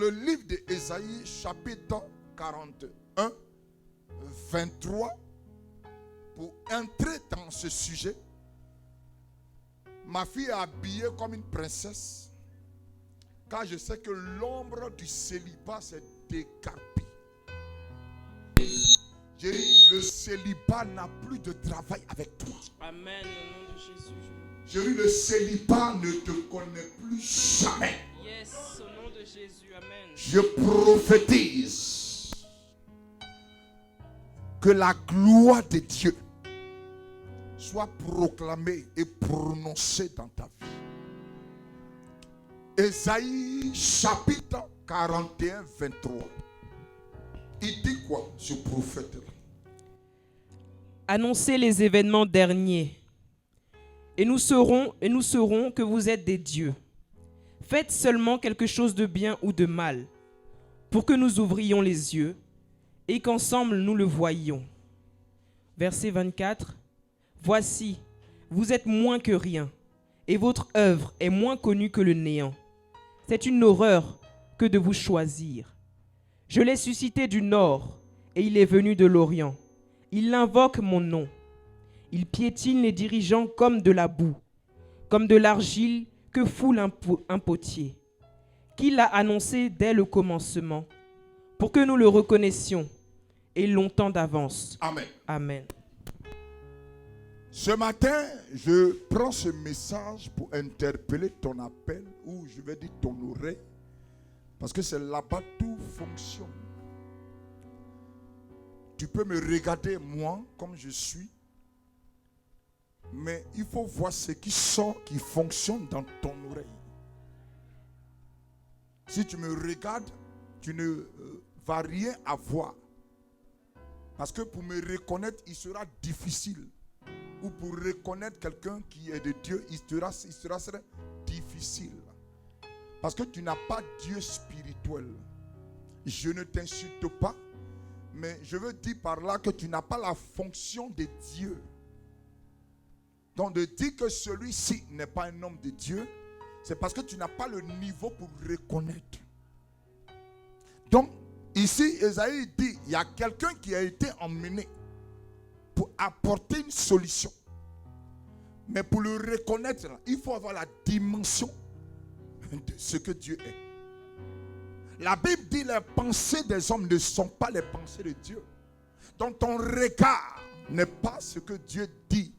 le livre d'Ésaïe, chapitre 41, 23, pour entrer dans ce sujet. Ma fille est habillée comme une princesse, car je sais que l'ombre du célibat s'est décarpée. J'ai dit, le célibat n'a plus de travail avec toi. Amen, au nom de Jésus. J'ai dit, le célibat ne te connaît plus jamais. Yes, au nom de Jésus, amen. Je prophétise que la gloire de Dieu soit proclamée et prononcée dans ta vie. Ésaïe chapitre 41, 23. Il dit quoi, ce prophète-là? Annoncez les événements derniers. Et nous saurons que vous êtes des dieux. Faites seulement quelque chose de bien ou de mal, pour que nous ouvrions les yeux et qu'ensemble nous le voyions. Verset 24. Voici, vous êtes moins que rien, et votre œuvre est moins connue que le néant. C'est une horreur que de vous choisir. Je l'ai suscité du nord, et il est venu de l'orient. Il invoque mon nom. Il piétine les dirigeants comme de la boue, comme de l'argile que foule un potier. Qui l'a annoncé dès le commencement, pour que nous le reconnaissions, et longtemps d'avance. Amen. Amen. Ce matin, je prends ce message pour interpeller ton appel, ou je vais dire ton oreille, parce que c'est là-bas tout fonctionne. Tu peux me regarder, moi, comme je suis, mais il faut voir ce qui sort, qui fonctionne dans ton oreille. Si tu me regardes, tu ne vas rien avoir. Parce que pour me reconnaître, il sera difficile. Ou pour reconnaître quelqu'un qui est de Dieu, il sera difficile. Parce que tu n'as pas Dieu spirituel. Je ne t'insulte pas, mais je veux dire par là que tu n'as pas la fonction de Dieu. Donc de dire que celui-ci n'est pas un homme de Dieu, c'est parce que tu n'as pas le niveau pour reconnaître. Donc ici, Ésaïe dit, il y a quelqu'un qui a été emmené pour apporter une solution. Mais pour le reconnaître, il faut avoir la dimension de ce que Dieu est. La Bible dit les pensées des hommes ne sont pas les pensées de Dieu. Donc ton regard n'est pas ce que Dieu dit.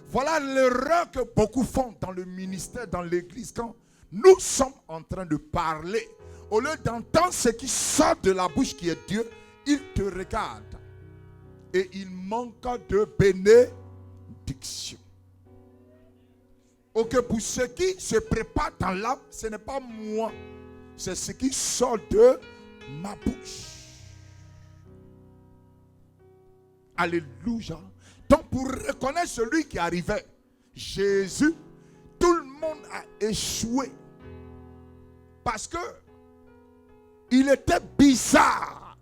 Voilà l'erreur que beaucoup font dans le ministère, dans l'église, quand nous sommes en train de parler. Au lieu d'entendre ce qui sort de la bouche qui est Dieu, ils te regardent. Et il manque de bénédiction. Ok, pour ceux qui se préparent dans l'âme, ce n'est pas moi. C'est ce qui sort de ma bouche. Alléluia. Donc pour reconnaître celui qui arrivait, Jésus, tout le monde a échoué. Parce que il était bizarre.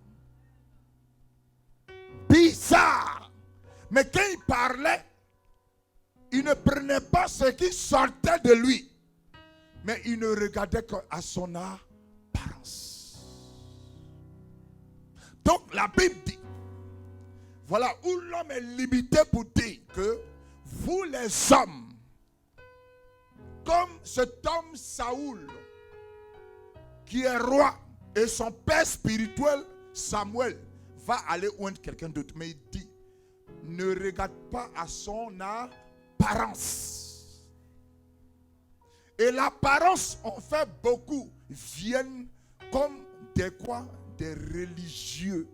Bizarre. Mais quand il parlait, il ne prenait pas ce qui sortait de lui. Mais il ne regardait qu'à son apparence. Donc la Bible dit, voilà où l'homme est limité pour dire que vous les hommes, comme cet homme Saoul, qui est roi, et son père spirituel, Samuel, va aller oindre quelqu'un d'autre. Mais il dit, ne regarde pas à son apparence. Et l'apparence, en fait, beaucoup viennent comme des quoi? Des religieux.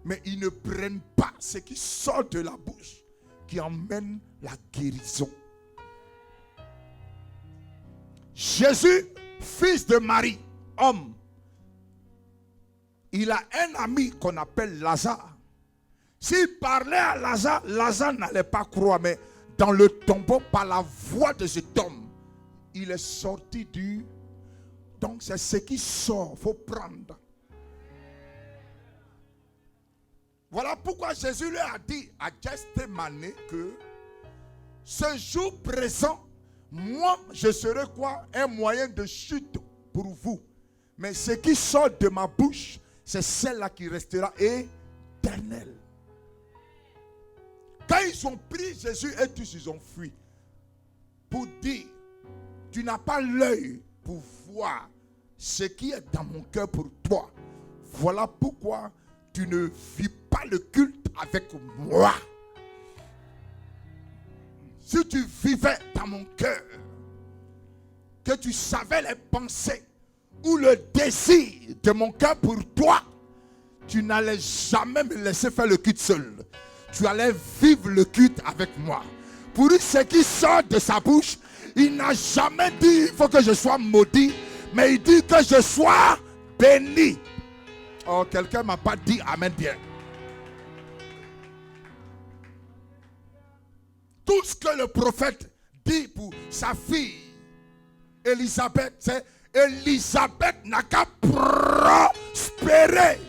Mais ils ne prennent pas ce qui sort de la bouche, qui emmène la guérison. Jésus, fils de Marie, homme, il a un ami qu'on appelle Lazare. S'il parlait à Lazare, Lazare n'allait pas croire, mais dans le tombeau, par la voix de cet homme, il est sorti du... Donc c'est ce qui sort, il faut prendre. Voilà pourquoi Jésus lui a dit à Gethsémani que ce jour présent, moi, je serai quoi? Un moyen de chute pour vous. Mais ce qui sort de ma bouche, c'est celle-là qui restera éternelle. Quand ils ont pris Jésus et tous ils ont fui. Pour dire, tu n'as pas l'œil pour voir ce qui est dans mon cœur pour toi. Voilà pourquoi tu ne vis pas le culte avec moi. Si tu vivais dans mon cœur, que tu savais les pensées ou le désir de mon cœur pour toi, tu n'allais jamais me laisser faire le culte seul. Tu allais vivre le culte avec moi. Pour ce qui sort de sa bouche, il n'a jamais dit il faut que je sois maudit, mais il dit que je sois béni. Oh, quelqu'un ne m'a pas dit amen bien. Tout ce que le prophète dit pour sa fille Élisabeth, c'est Élisabeth n'a qu'à prospérer.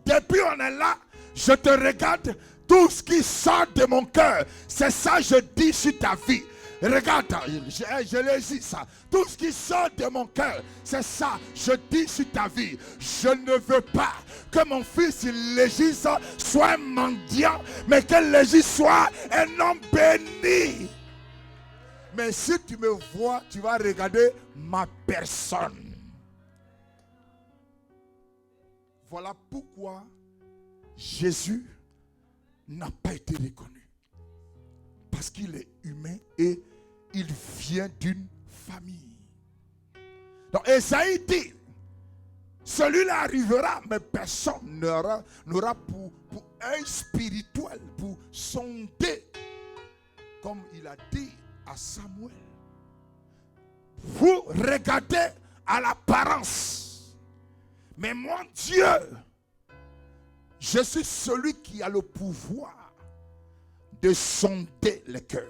Depuis on est là, je te regarde, tout ce qui sort de mon cœur, c'est ça je dis sur ta vie. Regarde, je l'ai dit ça. Tout ce qui sort de mon cœur, c'est ça, je dis sur ta vie. Je ne veux pas que mon fils Légis soit un mendiant, mais que Légis soit un homme béni. Mais si tu me vois, tu vas regarder ma personne. Voilà pourquoi Jésus n'a pas été reconnu. Parce qu'il est humain et il vient d'une famille. Donc Esaïe dit, celui-là arrivera, mais personne n'aura pour un spirituel, pour sonder, comme il a dit à Samuel. Vous regardez à l'apparence, mais mon Dieu, je suis celui qui a le pouvoir de sonder les cœurs.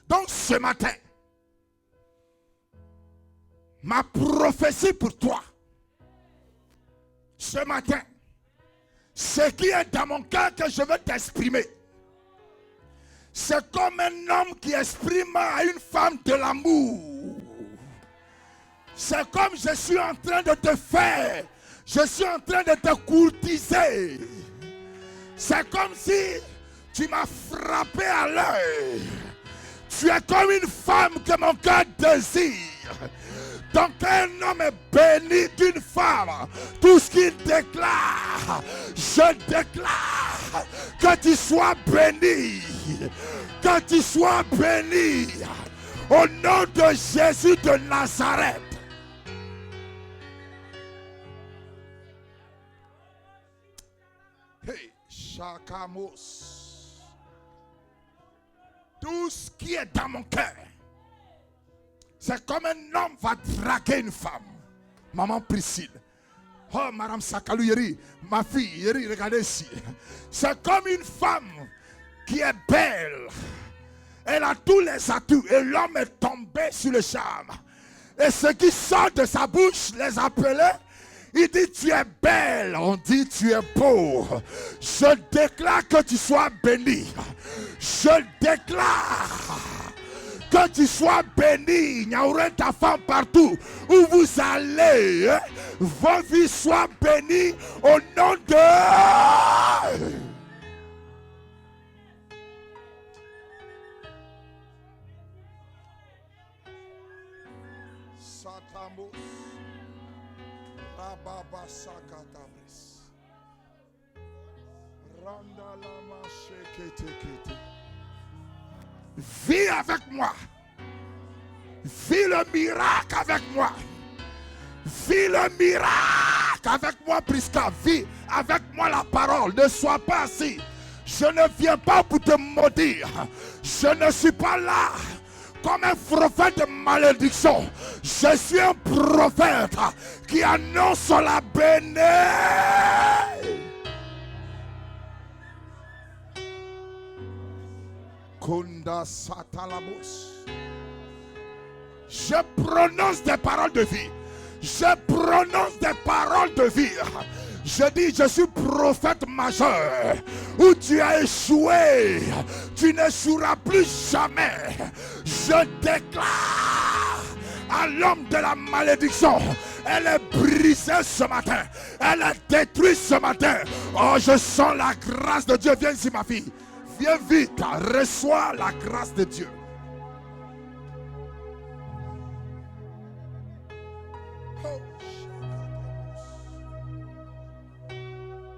Donc ce matin, ma prophétie pour toi, ce matin, ce qui est dans mon cœur que je veux t'exprimer, c'est comme un homme qui exprime à une femme de l'amour. C'est comme je suis en train de te faire. Je suis en train de te courtiser. C'est comme si tu m'as frappé à l'œil. Tu es comme une femme que mon cœur désire. Donc un homme est béni d'une femme. Tout ce qu'il déclare, je déclare que tu sois béni. Que tu sois béni. Au nom de Jésus de Nazareth. Hey, Chakamos. Tout ce qui est dans mon cœur, c'est comme un homme va draguer une femme. Maman Priscille. Oh, Madame Sakalou Yeri, ma fille, Yeri, regardez ici. C'est comme une femme qui est belle. Elle a tous les atouts et l'homme est tombé sur le charme. Et ce qui sort de sa bouche les appelait. Il dit tu es belle, on dit tu es beau. Je déclare que tu sois béni. Je déclare que tu sois béni. Il y aura ta femme partout où vous allez. Vos vies soient bénies au nom de... Satamos. Rababa Sakatabris. Randalama Sheketekete. Vis avec moi. Vis le miracle avec moi. Vis le miracle avec moi, Prisca. Vis avec moi la parole. Ne sois pas assis. Je ne viens pas pour te maudire. Je ne suis pas là comme un prophète de malédiction. Je suis un prophète qui annonce la bénédiction. Konda Satalabos. Je prononce des paroles de vie. Je prononce des paroles de vie. Je dis, je suis prophète majeur. Où tu as échoué, tu n'échoueras plus jamais. Je déclare à l'homme de la malédiction, elle est brisée ce matin. Elle est détruite ce matin. Oh, je sens la grâce de Dieu. Viens ici, ma fille. Viens vite. Reçois la grâce de Dieu.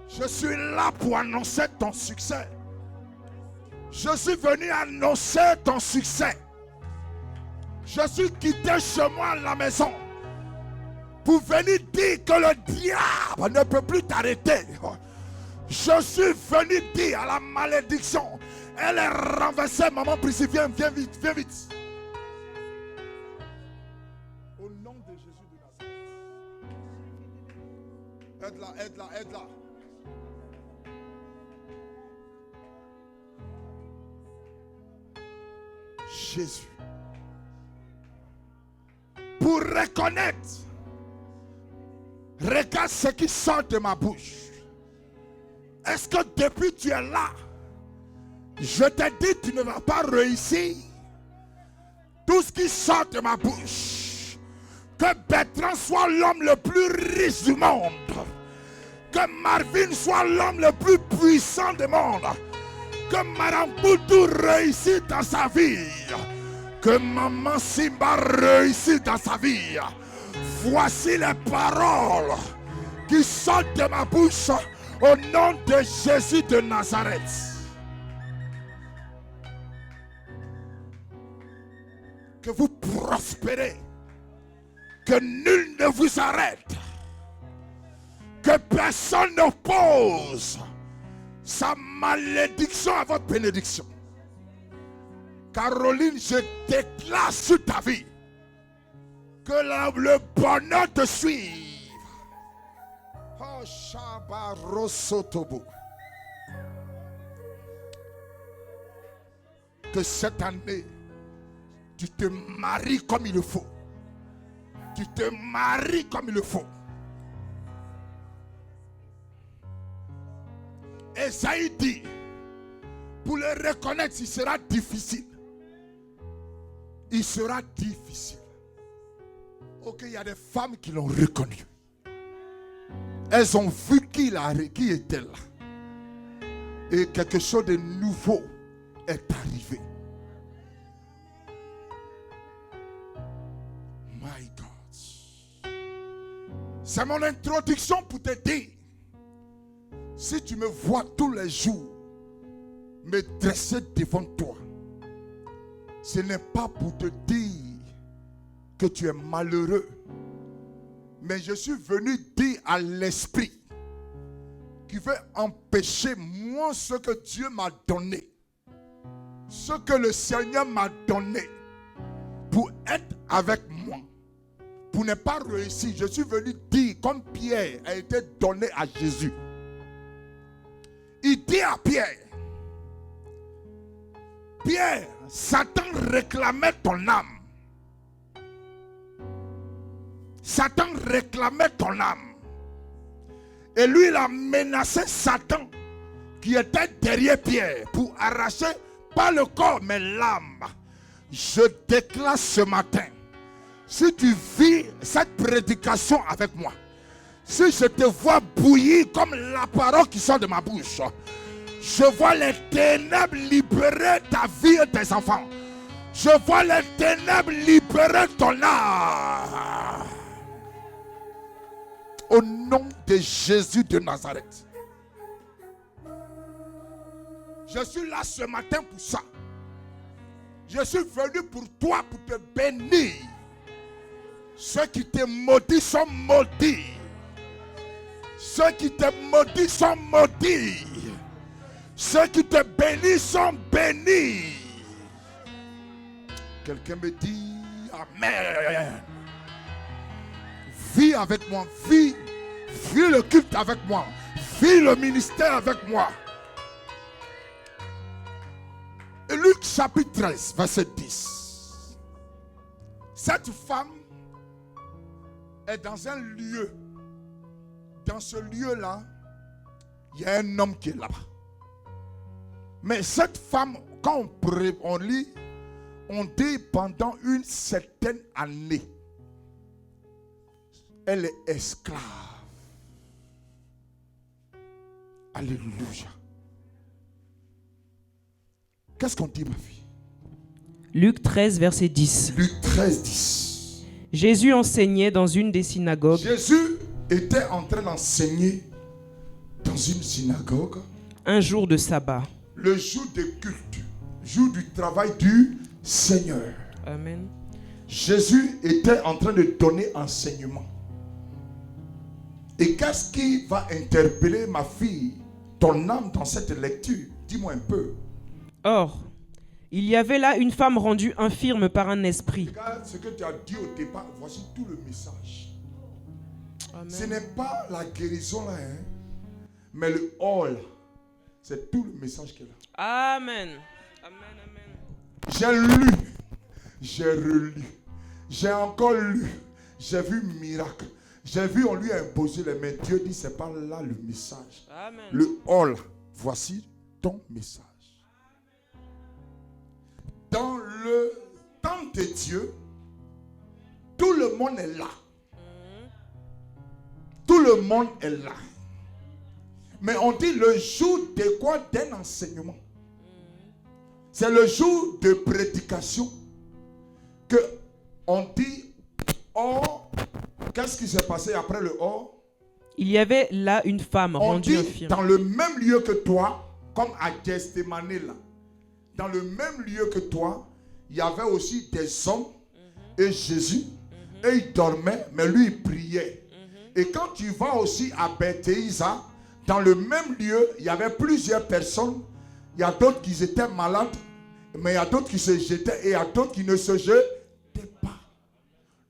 Je suis là pour annoncer ton succès. Je suis venu annoncer ton succès. Je suis quitté chez moi à la maison pour venir dire que le diable ne peut plus t'arrêter. Je suis venu dire à la malédiction, elle est renversée. Maman Priscille, viens vite, viens vite. Au nom de Jésus de Nazareth. Aide-la, aide-la, aide-la. Jésus. Pour reconnaître, regarde ce qui sort de ma bouche. Est-ce que depuis tu es là, je t'ai dit tu ne vas pas réussir? Tout ce qui sort de ma bouche, que Bertrand soit l'homme le plus riche du monde, que Marvin soit l'homme le plus puissant du monde, que Madame Boudou réussisse dans sa vie, que Maman Simba réussisse dans sa vie. Voici les paroles qui sortent de ma bouche au nom de Jésus de Nazareth. Que vous prospérez, que nul ne vous arrête, que personne n'oppose sa malédiction à votre bénédiction. Caroline, je déclare sur ta vie que le bonheur te suive. Oh, Shabarosotobo. Que cette année, tu te maries comme il le faut. Tu te maries comme il le faut. Esaïe dit, pour le reconnaître, il sera difficile. Il sera difficile. Ok, il y a des femmes qui l'ont reconnu. Elles ont vu qui était là. Et quelque chose de nouveau est arrivé. My God. C'est mon introduction pour te dire, si tu me vois tous les jours me dresser devant toi, ce n'est pas pour te dire que tu es malheureux, mais je suis venu dire à l'esprit qui veut empêcher moi ce que Dieu m'a donné, ce que le Seigneur m'a donné pour être avec moi, pour ne pas réussir. Je suis venu dire, comme Pierre a été donné à Jésus. Il dit à Pierre, Pierre, Satan réclamait ton âme. Satan réclamait ton âme. Et lui, il a menacé Satan qui était derrière Pierre pour arracher pas le corps mais l'âme. Je déclare ce matin, si tu vis cette prédication avec moi, si je te vois bouillir comme la parole qui sort de ma bouche, je vois les ténèbres libérer ta vie et tes enfants. Je vois les ténèbres libérer ton âme. Au nom de Jésus de Nazareth. Je suis là ce matin pour ça. Je suis venu pour toi, pour te bénir. Ceux qui te maudissent sont maudits. Ceux qui te maudissent sont maudits. Ceux qui te bénissent sont bénis. Quelqu'un me dit Amen. Vis avec moi, vis le culte avec moi, vis le ministère avec moi. Et Luc chapitre 13, verset 10. Cette femme est dans un lieu. Dans ce lieu-là, il y a un homme qui est là-bas. Mais cette femme, quand on lit, on dit pendant une certaine année, elle est esclave. Alléluia. Qu'est-ce qu'on dit, ma fille? Luc 13, verset 10. Luc 13, 10. Jésus enseignait dans une des synagogues. Jésus était en train d'enseigner dans une synagogue. Un jour de sabbat. Le jour de culte, jour du travail du Seigneur. Amen. Jésus était en train de donner enseignement. Et qu'est-ce qui va interpeller, ma fille, ton âme dans cette lecture? Dis-moi un peu. Or, il y avait là une femme rendue infirme par un esprit. Regarde ce que tu as dit au départ. Voici tout le message. Amen. Ce n'est pas la guérison là, hein, mais le all. C'est tout le message qu'elle a. Amen. Amen, amen. J'ai lu, j'ai relu, j'ai encore lu, j'ai vu miracle. J'ai vu, on lui a imposé les mains. Dieu dit, c'est pas là le message. Amen. Le all, voici ton message. Dans le temps de Dieu, tout le monde est là. Tout le monde est là. Mais on dit le jour de quoi? D'un enseignement. C'est le jour de prédication que on dit, or, qu'est-ce qui s'est passé après le or? Il y avait là une femme On rendue dit infirme. dans le même lieu que toi, comme à Gethsémane là, dans le même lieu que toi, il y avait aussi des hommes et Jésus, et il dormait, mais lui il priait. Et quand tu vas aussi à Bethsaïda, dans le même lieu, il y avait plusieurs personnes. Il y a d'autres qui étaient malades, mais il y a d'autres qui se jetaient et il y a d'autres qui ne se jetaient pas.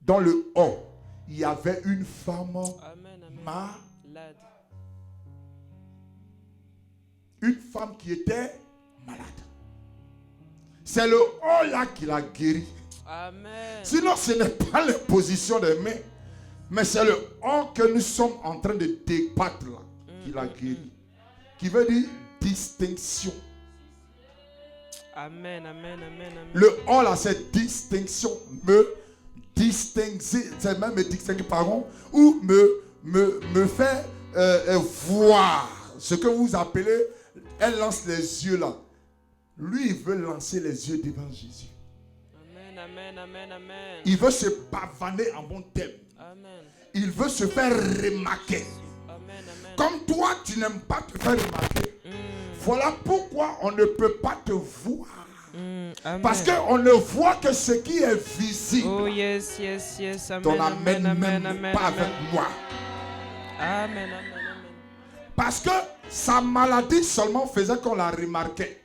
Dans le haut, il y avait une femme malade. Une femme qui était malade. C'est le haut là qui l'a guéri. Amen. Sinon, ce n'est pas l'imposition des mains, mais c'est le haut que nous sommes en train de débattre là qui l'a guéri. Qui veut dire distinction. Amen, amen, amen, amen. Le haut là, c'est distinction. Me distinguer, c'est même me distinguer, pardon, ou me faire voir. Ce que vous appelez, elle lance les yeux là. Lui, il veut lancer les yeux devant Jésus. Amen, amen, amen, amen. Il veut se pavaner en bon thème. Amen. Il veut se faire remarquer. Amen, amen. Comme toi, tu n'aimes pas te faire remarquer. Voilà pourquoi on ne peut pas te voir. Amen. Parce qu'on ne voit que ce qui est visible. Oh yes, yes, yes. Amen, Ton amen, amène amen, même amen, pas amen. avec moi. Amen, amen, amen. Parce que sa maladie seulement faisait qu'on la remarquait.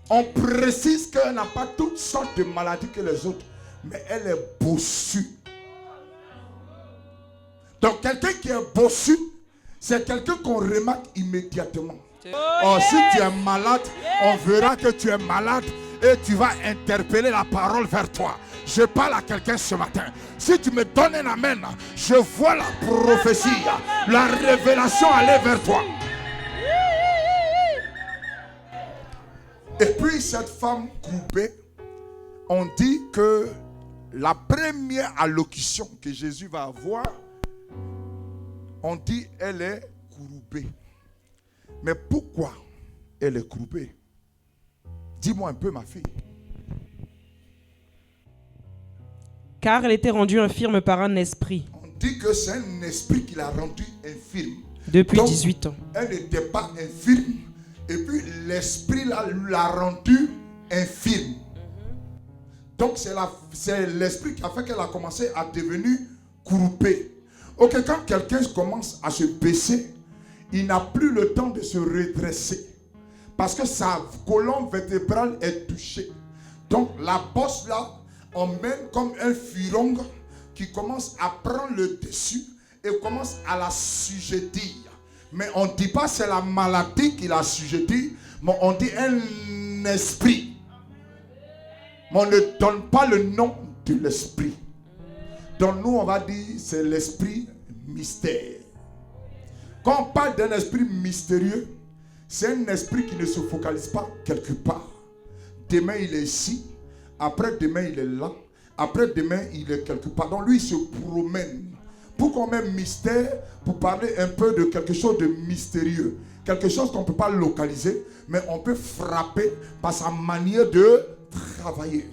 On précise qu'elle n'a pas toutes sortes de maladies que les autres. Mais elle est bossue. Donc quelqu'un qui est bossu, c'est quelqu'un qu'on remarque immédiatement. Oh, si tu es malade, on verra que tu es malade et tu vas interpeller la parole vers toi. Je parle à quelqu'un ce matin. Si tu me donnes un amen, je vois la prophétie, la révélation aller vers toi. Et puis cette femme coupée, on dit que la première allocution que Jésus va avoir, on dit elle est courbée. Mais pourquoi elle est courbée? Dis-moi un peu, ma fille. Car elle était rendue infirme par un esprit. On dit que c'est un esprit qui l'a rendue infirme. Depuis Donc, 18 ans. Elle n'était pas infirme. Et puis l'esprit l'a rendue infirme. Donc c'est l'esprit qui a fait qu'elle a commencé à devenir courbée. Ok, quand quelqu'un commence à se baisser, il n'a plus le temps de se redresser. Parce que sa colonne vertébrale est touchée. Donc la bosse là, on mène comme un furon qui commence à prendre le dessus et commence à la sujettir. Mais on ne dit pas c'est la maladie qui la sujettit, mais on dit un esprit. Mais on ne donne pas le nom de l'esprit. Donc nous, on va dire, c'est l'esprit mystère. Quand on parle d'un esprit mystérieux, c'est un esprit qui ne se focalise pas quelque part. Demain, il est ici. Après, demain, il est là. Après, demain, il est quelque part. Donc lui, il se promène. Pourquoi on met mystère? Pour parler un peu de quelque chose de mystérieux. Quelque chose qu'on ne peut pas localiser, mais on peut frapper par sa manière de travailler.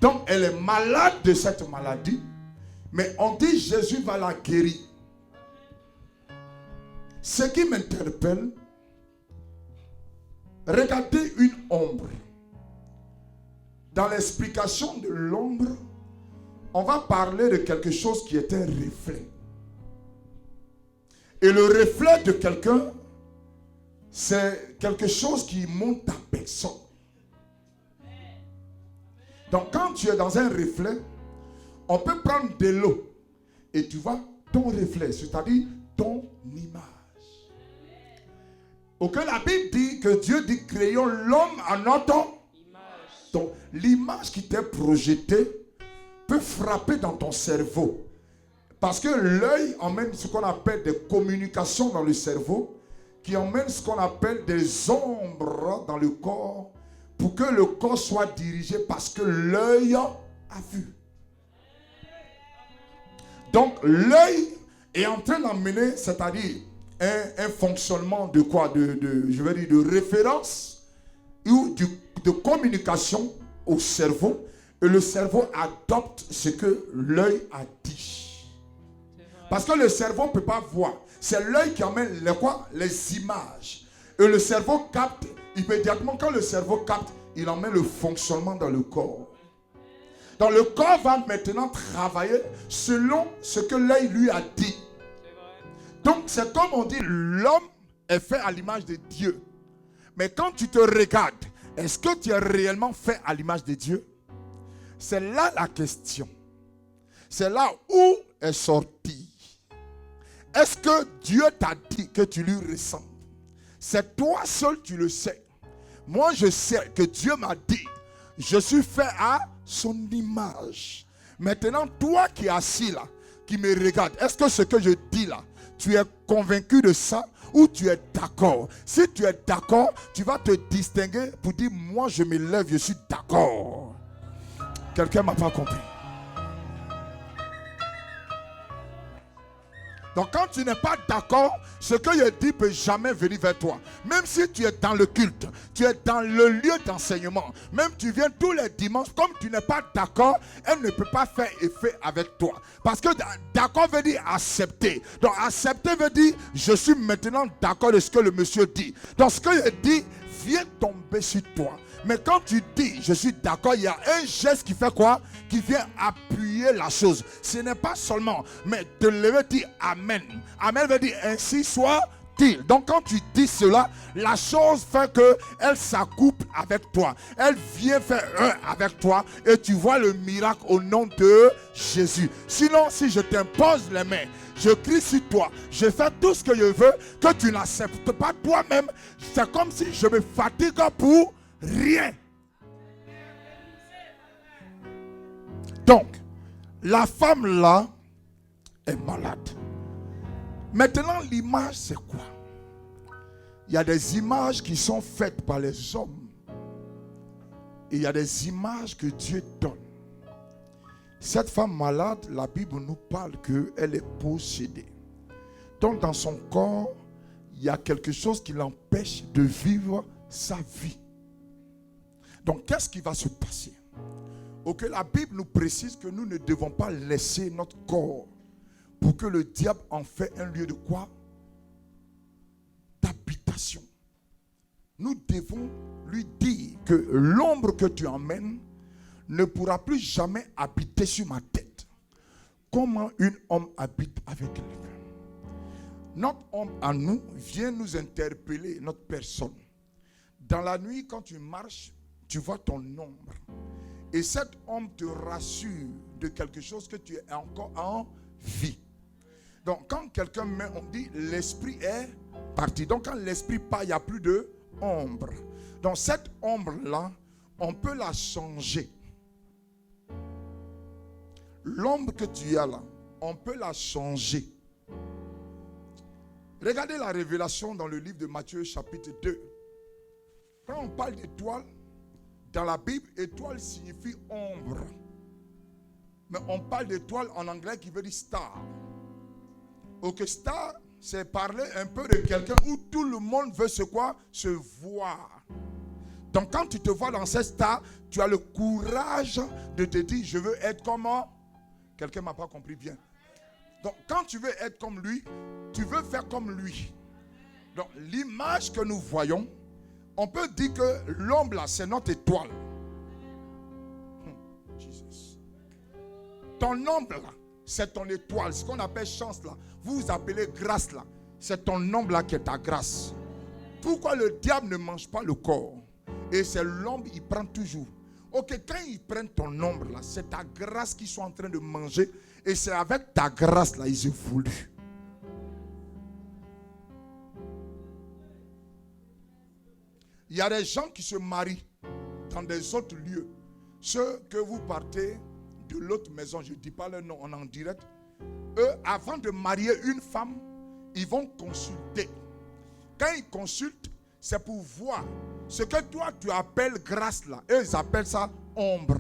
Donc, elle est malade de cette maladie, mais on dit Jésus va la guérir. Ce qui m'interpelle, regardez une ombre. Dans l'explication de l'ombre, on va parler de quelque chose qui est un reflet. Et le reflet de quelqu'un, c'est quelque chose qui monte à personne. Donc quand tu es dans un reflet, on peut prendre de l'eau et tu vois ton reflet, c'est-à-dire ton image. Ok, la Bible dit que Dieu dit créons l'homme à notre image. Donc l'image qui t'est projetée peut frapper dans ton cerveau. Parce que l'œil emmène ce qu'on appelle des communications dans le cerveau, qui emmène ce qu'on appelle des ombres dans le corps, pour que le corps soit dirigé parce que l'œil a vu. Donc l'œil est en train d'emmener, c'est-à-dire un fonctionnement de quoi, je vais dire de référence ou de communication au cerveau, et le cerveau adopte ce que l'œil a dit. Parce que le cerveau ne peut pas voir. C'est l'œil qui emmène les images. Et le cerveau capte immédiatement. Quand le cerveau capte, il emmène le fonctionnement dans le corps. Donc le corps va maintenant travailler selon ce que l'œil lui a dit. Donc c'est comme on dit, l'homme est fait à l'image de Dieu. Mais quand tu te regardes, est-ce que tu es réellement fait à l'image de Dieu? C'est là la question. C'est là où est sorti. Est-ce que Dieu t'a dit que tu lui ressembles? C'est toi seul tu le sais. Moi je sais que Dieu m'a dit, je suis fait à son image. Maintenant toi qui es assis là, qui me regarde, est-ce que ce que je dis là, tu es convaincu de ça ou tu es d'accord? Si tu es d'accord, tu vas te distinguer pour dire, moi je me lève, je suis d'accord. Quelqu'un ne m'a pas compris. Donc quand tu n'es pas d'accord, ce que je dis ne peut jamais venir vers toi. Même si tu es dans le culte, tu es dans le lieu d'enseignement, même tu viens tous les dimanches, comme tu n'es pas d'accord, elle ne peut pas faire effet avec toi. Parce que d'accord veut dire accepter. Donc accepter veut dire, je suis maintenant d'accord de ce que le monsieur dit. Donc ce que je dis vient tomber sur toi. Mais quand tu dis, je suis d'accord, il y a un geste qui fait quoi? Qui vient appuyer la chose. Ce n'est pas seulement, mais de lever, dire Amen. Amen veut dire ainsi soit-il. Donc quand tu dis cela, la chose fait qu'elle s'accouple avec toi. Elle vient faire un avec toi et tu vois le miracle au nom de Jésus. Sinon, si je t'impose les mains, je crie sur toi, je fais tout ce que je veux, que tu n'acceptes pas toi-même, c'est comme si je me fatigue pour rien. Donc, la femme là est malade. Maintenant, l'image c'est quoi? Il y a des images qui sont faites par les hommes. Et il y a des images que Dieu donne. Cette femme malade, la Bible nous parle qu'elle est possédée. Donc dans son corps, il y a quelque chose qui l'empêche de vivre sa vie. Donc qu'est-ce qui va se passer? Ok, la Bible nous précise que nous ne devons pas laisser notre corps pour que le diable en fait un lieu de quoi? D'habitation. Nous devons lui dire que l'ombre que tu emmènes ne pourra plus jamais habiter sur ma tête. Comment une homme habite avec quelqu'un? Notre homme à nous vient nous interpeller, notre personne. Dans la nuit, quand tu marches, tu vois ton ombre. Et cet homme te rassure de quelque chose que tu es encore en vie. Donc quand quelqu'un meurt, on dit l'esprit est parti. Donc quand l'esprit part, il n'y a plus de ombre. Donc cette ombre-là, on peut la changer. l'ombre que tu as là, on peut la changer. Regardez la révélation dans le livre de Matthieu chapitre 2. Quand on parle d'étoile, dans la Bible, étoile signifie ombre. Mais on parle d'étoile en anglais qui veut dire star. Ok, star, c'est parler un peu de quelqu'un où tout le monde veut se quoi? Se voir. Donc quand tu te vois dans cette star, tu as le courage de te dire, je veux être comme... Quelqu'un ne m'a pas compris bien. Donc quand tu veux être comme lui, tu veux faire comme lui. Donc l'image que nous voyons, on peut dire que l'ombre là, c'est notre étoile. Jesus. Ton ombre là, c'est ton étoile. Ce qu'on appelle chance là, vous appelez grâce là. C'est ton ombre là qui est ta grâce. Pourquoi le diable ne mange pas le corps? Et c'est l'ombre, il prend toujours. Ok, quand ils prennent ton ombre là, c'est ta grâce qu'ils sont en train de manger. Et c'est avec ta grâce là, ils évoluent. Il y a des gens qui se marient dans des autres lieux. Ceux que vous partez de l'autre maison, je ne dis pas le nom, on est en direct. Eux, avant de marier une femme, ils vont consulter. Quand ils consultent, c'est pour voir ce que toi tu appelles grâce là. Eux, ils appellent ça ombre.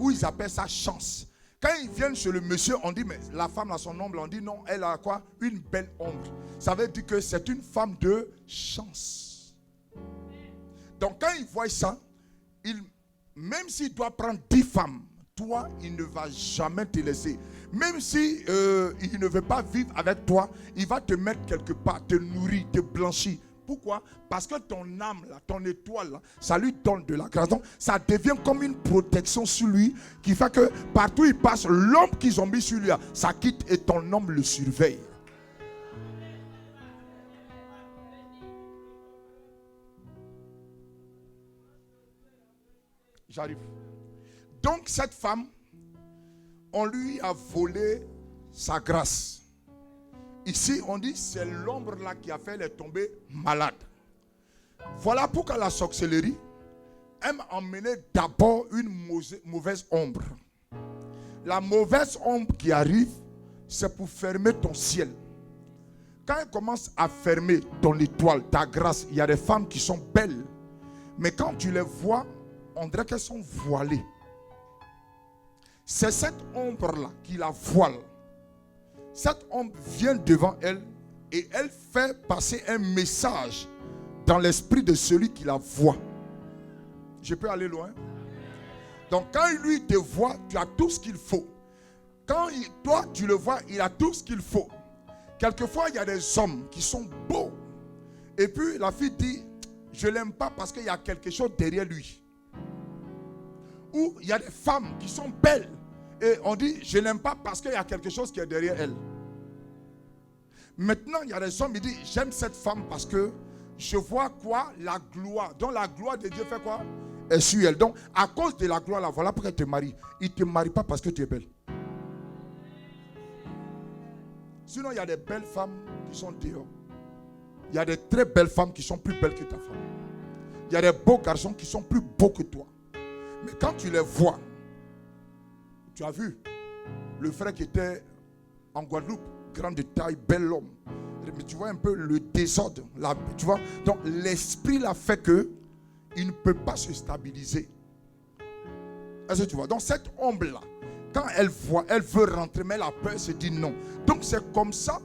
Ou ils appellent ça chance. Quand ils viennent chez le monsieur, on dit, mais la femme a son ombre. On dit, non, elle a quoi? Une belle ombre. Ça veut dire que c'est une femme de chance. Donc quand il voit ça, même s'il doit prendre 10 femmes, toi, il ne va jamais te laisser. Même si il ne veut pas vivre avec toi, il va te mettre quelque part, te nourrir, te blanchir. Pourquoi? Parce que ton âme, là, ton étoile, là, ça lui donne de la grâce. Donc, ça devient comme une protection sur lui qui fait que partout où il passe, l'ombre qu'ils ont mis sur lui, là, ça quitte et ton ombre le surveille. J'arrive. Donc, cette femme, on lui a volé sa grâce. Ici, on dit c'est l'ombre là qui a fait les tomber malades. Voilà pourquoi la sorcellerie aime emmener d'abord une mauvaise ombre. La mauvaise ombre qui arrive, c'est pour fermer ton ciel. Quand elle commence à fermer ton étoile, ta grâce, il y a des femmes qui sont belles. Mais quand tu les vois, on dirait qu'elles sont voilées. C'est cette ombre-là qui la voile. Cette ombre vient devant elle et elle fait passer un message dans l'esprit de celui qui la voit. Je peux aller loin? Donc quand lui te voit, tu as tout ce qu'il faut. Quand toi tu le vois, il a tout ce qu'il faut. Quelquefois il y a des hommes qui sont beaux. Et puis la fille dit, je ne l'aime pas parce qu'il y a quelque chose derrière lui. Ou il y a des femmes qui sont belles. Et on dit, je ne l'aime pas parce qu'il y a quelque chose qui est derrière elle. Maintenant, il y a des hommes qui disent, j'aime cette femme parce que je vois quoi? La gloire. Donc la gloire de Dieu fait quoi? Est sur elle. Donc à cause de la gloire, là, voilà pourquoi il te marie. Il ne te marie pas parce que tu es belle. Sinon, il y a des belles femmes qui sont dehors. Il y a des très belles femmes qui sont plus belles que ta femme. Il y a des beaux garçons qui sont plus beaux que toi. Mais quand tu les vois, tu as vu le frère qui était en Guadeloupe, grand de taille, bel homme. Mais tu vois un peu le désordre. Tu vois? Donc l'esprit l'a fait que il ne peut pas se stabiliser. Est-ce que tu vois? Donc cette ombre-là, quand elle voit, elle veut rentrer, mais la peur, elle se dit non. Donc c'est comme ça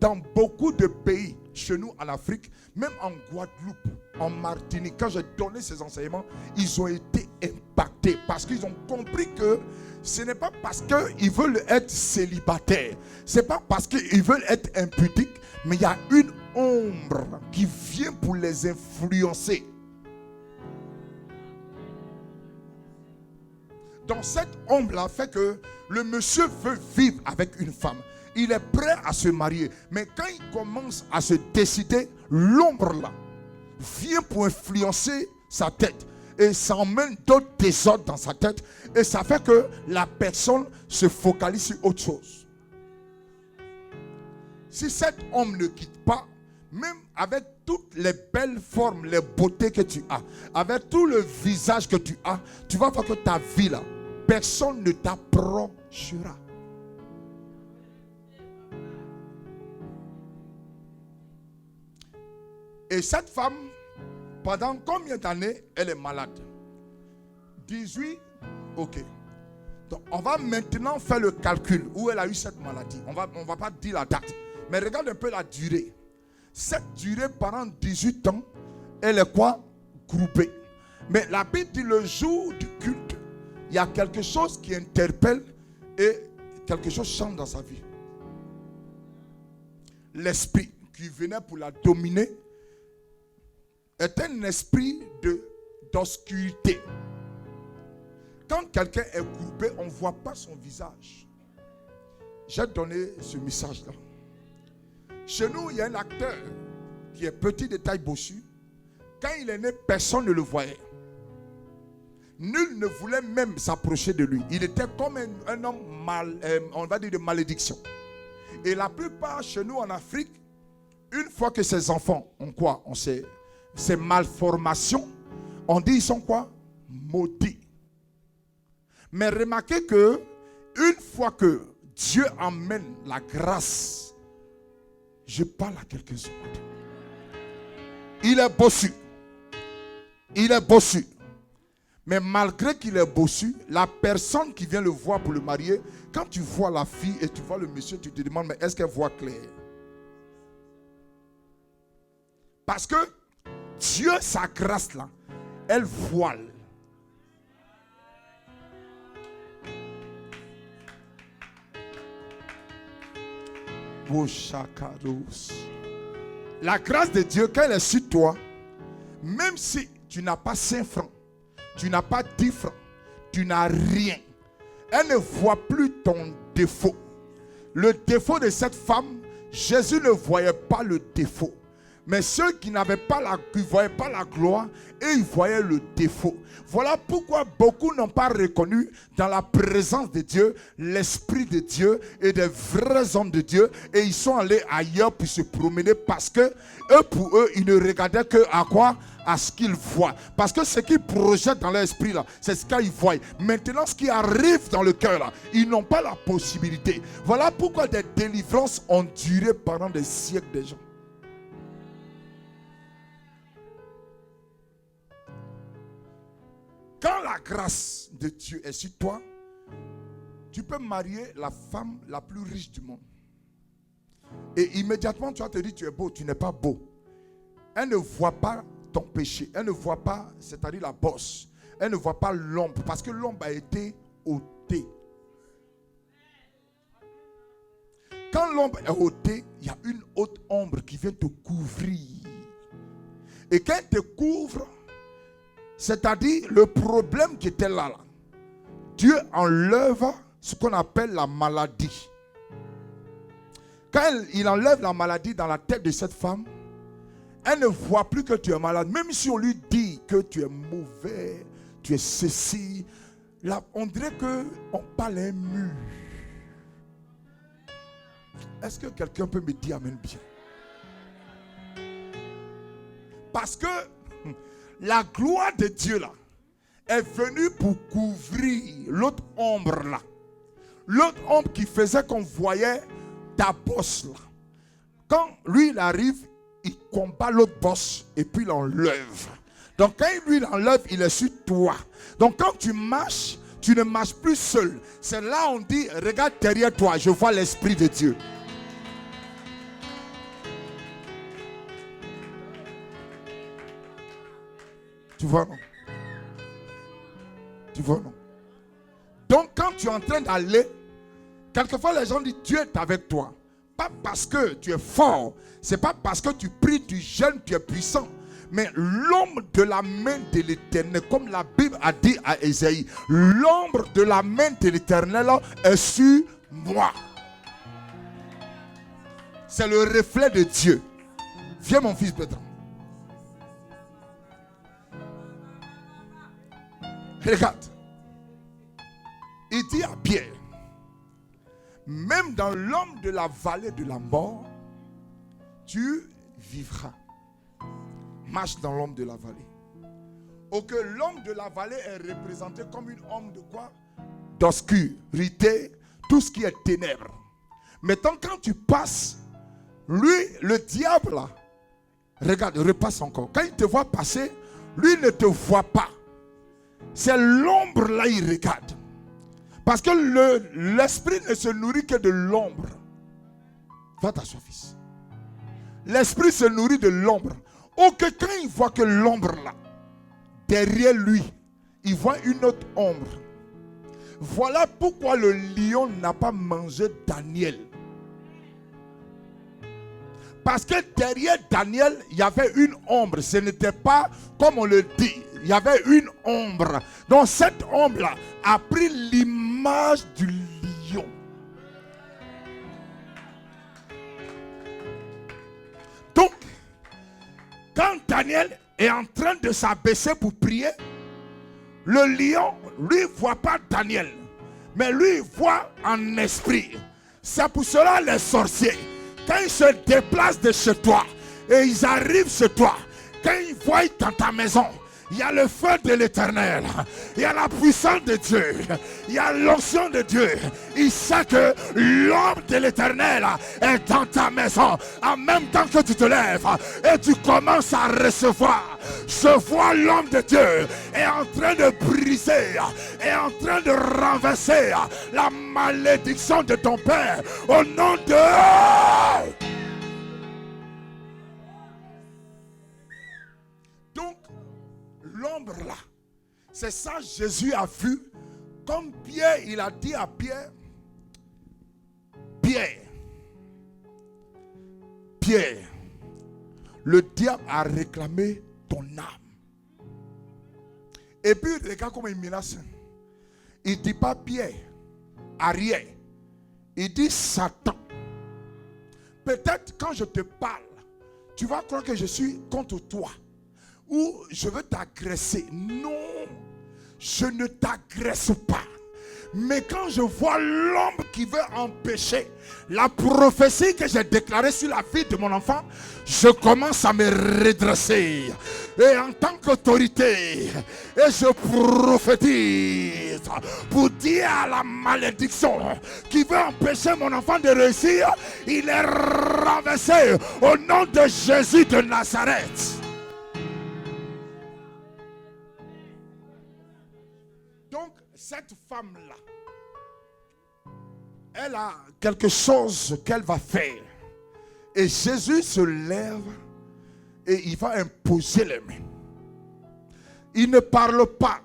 dans beaucoup de pays, chez nous en Afrique, même en Guadeloupe, en Martinique. Quand j'ai donné ces enseignements, ils ont été impactés parce qu'ils ont compris que ce n'est pas parce qu'ils veulent être célibataires, ce n'est pas parce qu'ils veulent être impudiques, mais il y a une ombre qui vient pour les influencer. Donc cette ombre-là fait que le monsieur veut vivre avec une femme. Il est prêt à se marier. Mais quand il commence à se décider, l'ombre-là vient pour influencer sa tête. Et ça emmène d'autres désordres dans sa tête. Et ça fait que la personne se focalise sur autre chose. Si cette ombre ne quitte pas, même avec toutes les belles formes, les beautés que tu as, avec tout le visage que tu as, tu vas voir que ta vie là, personne ne t'a marchera. Et cette femme, pendant combien d'années elle est malade? 18, ok. Donc on va maintenant faire le calcul où elle a eu cette maladie. On va pas dire la date. Mais regarde un peu la durée. Cette durée pendant 18 ans, elle est quoi? Groupée. Mais la Bible dit le jour du culte, il y a quelque chose qui interpelle et quelque chose change dans sa vie. L'esprit qui venait pour la dominer est un esprit d'obscurité. Quand quelqu'un est groupé, on ne voit pas son visage. J'ai donné ce message-là. Chez nous, il y a un acteur qui est petit de taille bossue. Quand il est né, personne ne le voyait. Nul ne voulait même s'approcher de lui. Il était comme un homme on va dire de malédiction. Et la plupart chez nous en Afrique, une fois que ces enfants ont quoi? On sait, ces malformations, on dit ils sont quoi? Maudits. Mais remarquez que une fois que Dieu emmène la grâce, je parle à quelques-uns. Il est bossu. Il est bossu. Mais malgré qu'il est bossu, la personne qui vient le voir pour le marier, quand tu vois la fille et tu vois le monsieur, tu te demandes, mais est-ce qu'elle voit clair? Parce que Dieu, sa grâce là, elle voile. La grâce de Dieu, quand elle est sur toi, même si tu n'as pas 5 francs, tu n'as pas 10 francs, tu n'as rien, elle ne voit plus ton défaut. Le défaut de cette femme, Jésus ne voyait pas le défaut. Mais ceux qui n'avaient pas qui ne voyaient pas la gloire, et ils voyaient le défaut. Voilà pourquoi beaucoup n'ont pas reconnu dans la présence de Dieu, l'Esprit de Dieu et des vrais hommes de Dieu. Et ils sont allés ailleurs pour se promener parce que pour eux, ils ne regardaient que à quoi? À ce qu'ils voient. Parce que ce qu'ils projettent dans l'esprit là, c'est ce qu'ils voient. Maintenant, ce qui arrive dans le cœur là, ils n'ont pas la possibilité. Voilà pourquoi des délivrances ont duré pendant des siècles déjà. Quand la grâce de Dieu est sur toi, tu peux marier la femme la plus riche du monde. Et immédiatement, tu vas te dire, tu es beau, tu n'es pas beau. Elle ne voit pas ton péché. Elle ne voit pas, c'est-à-dire la bosse. Elle ne voit pas l'ombre, parce que l'ombre a été ôtée. Quand l'ombre est ôtée, il y a une autre ombre qui vient te couvrir. Et quand elle te couvre, c'est-à-dire le problème qui était là, Dieu enlève ce qu'on appelle la maladie. Quand il enlève la maladie dans la tête de cette femme, elle ne voit plus que tu es malade. Même si on lui dit que tu es mauvais, tu es ceci, là, on dirait qu'on parle un mur. Est-ce que quelqu'un peut me dire amen bien? Parce que la gloire de Dieu là est venue pour couvrir l'autre ombre là. L'autre ombre qui faisait qu'on voyait ta bosse là. Quand lui il arrive, il combat l'autre bosse et puis il l'enlève. Donc quand lui l'enlève, il est sur toi. Donc quand tu marches, tu ne marches plus seul. C'est là on dit, regarde derrière toi, je vois l'Esprit de Dieu. Tu vois, non? Tu vois, non? Donc, quand tu es en train d'aller, quelquefois les gens disent Dieu est avec toi. Pas parce que tu es fort, c'est pas parce que tu pries, tu jeûnes, tu es puissant. Mais l'ombre de la main de l'Éternel, comme la Bible a dit à Ésaïe, l'ombre de la main de l'Éternel est sur moi. C'est le reflet de Dieu. Viens mon fils Bertrand. Regarde, il dit à Pierre, même dans l'homme de la vallée de la mort, tu vivras. Marche dans l'homme de la vallée. Ou que l'homme de la vallée est représenté comme une homme de quoi? D'obscurité, tout ce qui est ténèbres. Maintenant, quand tu passes, lui, le diable, là, regarde, repasse encore. Quand il te voit passer, lui ne te voit pas. C'est l'ombre là, il regarde. Parce que l'esprit ne se nourrit que de l'ombre. Va t'asseoir, fils. L'esprit se nourrit de l'ombre. Ou que quand il voit que l'ombre là, derrière lui, il voit une autre ombre. Voilà pourquoi le lion n'a pas mangé Daniel. Parce que derrière Daniel, il y avait une ombre. Ce n'était pas comme on le dit. Il y avait une ombre. Donc cette ombre-là a pris l'image du lion. Donc, quand Daniel est en train de s'abaisser pour prier, le lion, lui, ne voit pas Daniel. Mais lui, il voit en esprit. C'est pour cela les sorciers, quand ils se déplacent de chez toi et ils arrivent chez toi, quand ils voient dans ta maison, il y a le feu de l'Éternel, il y a la puissance de Dieu, il y a l'onction de Dieu. Il sait que l'homme de l'Éternel est dans ta maison. En même temps que tu te lèves et tu commences à recevoir, je vois l'homme de Dieu est en train de briser, est en train de renverser la malédiction de ton père au nom de... Donc, l'ombre là, c'est ça Jésus a vu. Comme Pierre, il a dit à Pierre, Pierre, le diable a réclamé ton âme. Et puis regarde comment il menace. Il ne dit pas Pierre, Ariel. Il dit Satan. Peut-être quand je te parle, tu vas croire que je suis contre toi. Ou je veux t'agresser. Non, je ne t'agresse pas. Mais quand je vois l'homme qui veut empêcher la prophétie que j'ai déclarée sur la vie de mon enfant, je commence à me redresser. Et en tant qu'autorité, et je prophétise pour dire à la malédiction qui veut empêcher mon enfant de réussir, il est renversé au nom de Jésus de Nazareth. Donc, cette femme-là, elle a quelque chose qu'elle va faire. Et Jésus se lève et il va imposer les mains. Il ne parle pas,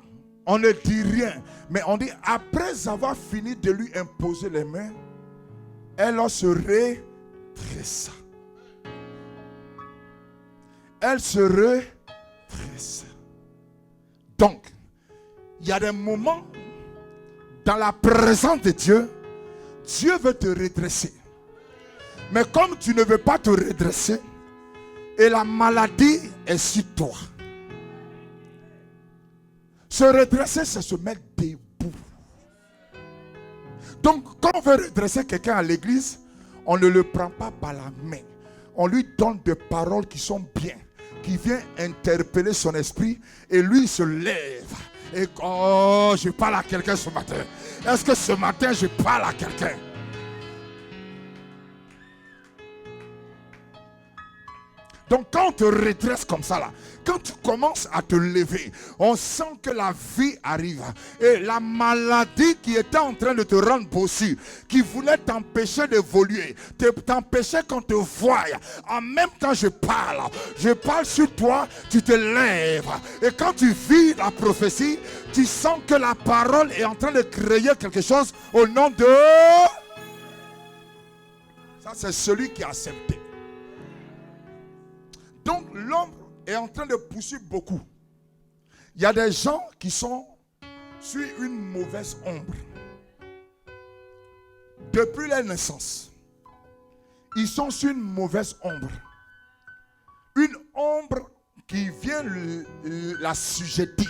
on ne dit rien. Mais on dit, après avoir fini de lui imposer les mains, elle se redressa. Elle se redressa. Donc, il y a des moments dans la présence de Dieu, Dieu veut te redresser. Mais comme tu ne veux pas te redresser, et la maladie est sur toi. Se redresser, c'est se mettre debout. Donc, quand on veut redresser quelqu'un à l'église, on ne le prend pas par la main. On lui donne des paroles qui sont bien, qui viennent interpeller son esprit, et lui il se lève. Et oh, je parle à quelqu'un ce matin. Est-ce que ce matin je parle à quelqu'un? Donc quand on te redresse comme ça là, quand tu commences à te lever, on sent que la vie arrive. Et la maladie qui était en train de te rendre bossu, qui voulait t'empêcher d'évoluer, t'empêcher qu'on te voie. En même temps je parle sur toi, tu te lèves. Et quand tu vis la prophétie, tu sens que la parole est en train de créer quelque chose au nom de... Ça c'est celui qui a accepté. Donc l'homme est en train de pousser beaucoup. Il y a des gens qui sont sur une mauvaise ombre. Depuis leur naissance, ils sont sur une mauvaise ombre. Une ombre qui vient l'assujettir.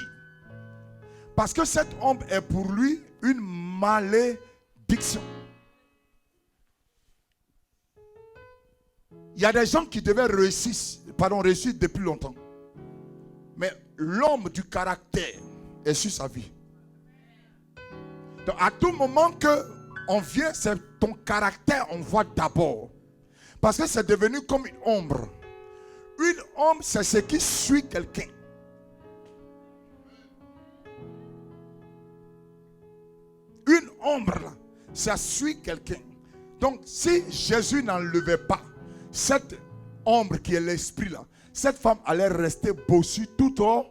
Parce que cette ombre est pour lui une malédiction. Il y a des gens qui devaient réussir depuis longtemps. Mais l'homme du caractère est sur sa vie. Donc à tout moment que On vient, c'est ton caractère, on voit d'abord. Parce que c'est devenu comme une ombre. Une ombre, c'est ce qui suit quelqu'un. Une ombre, là, ça suit quelqu'un. Donc, si Jésus n'enlevait pas cette ombre qui est l'esprit là, cette femme allait rester bossue tout au.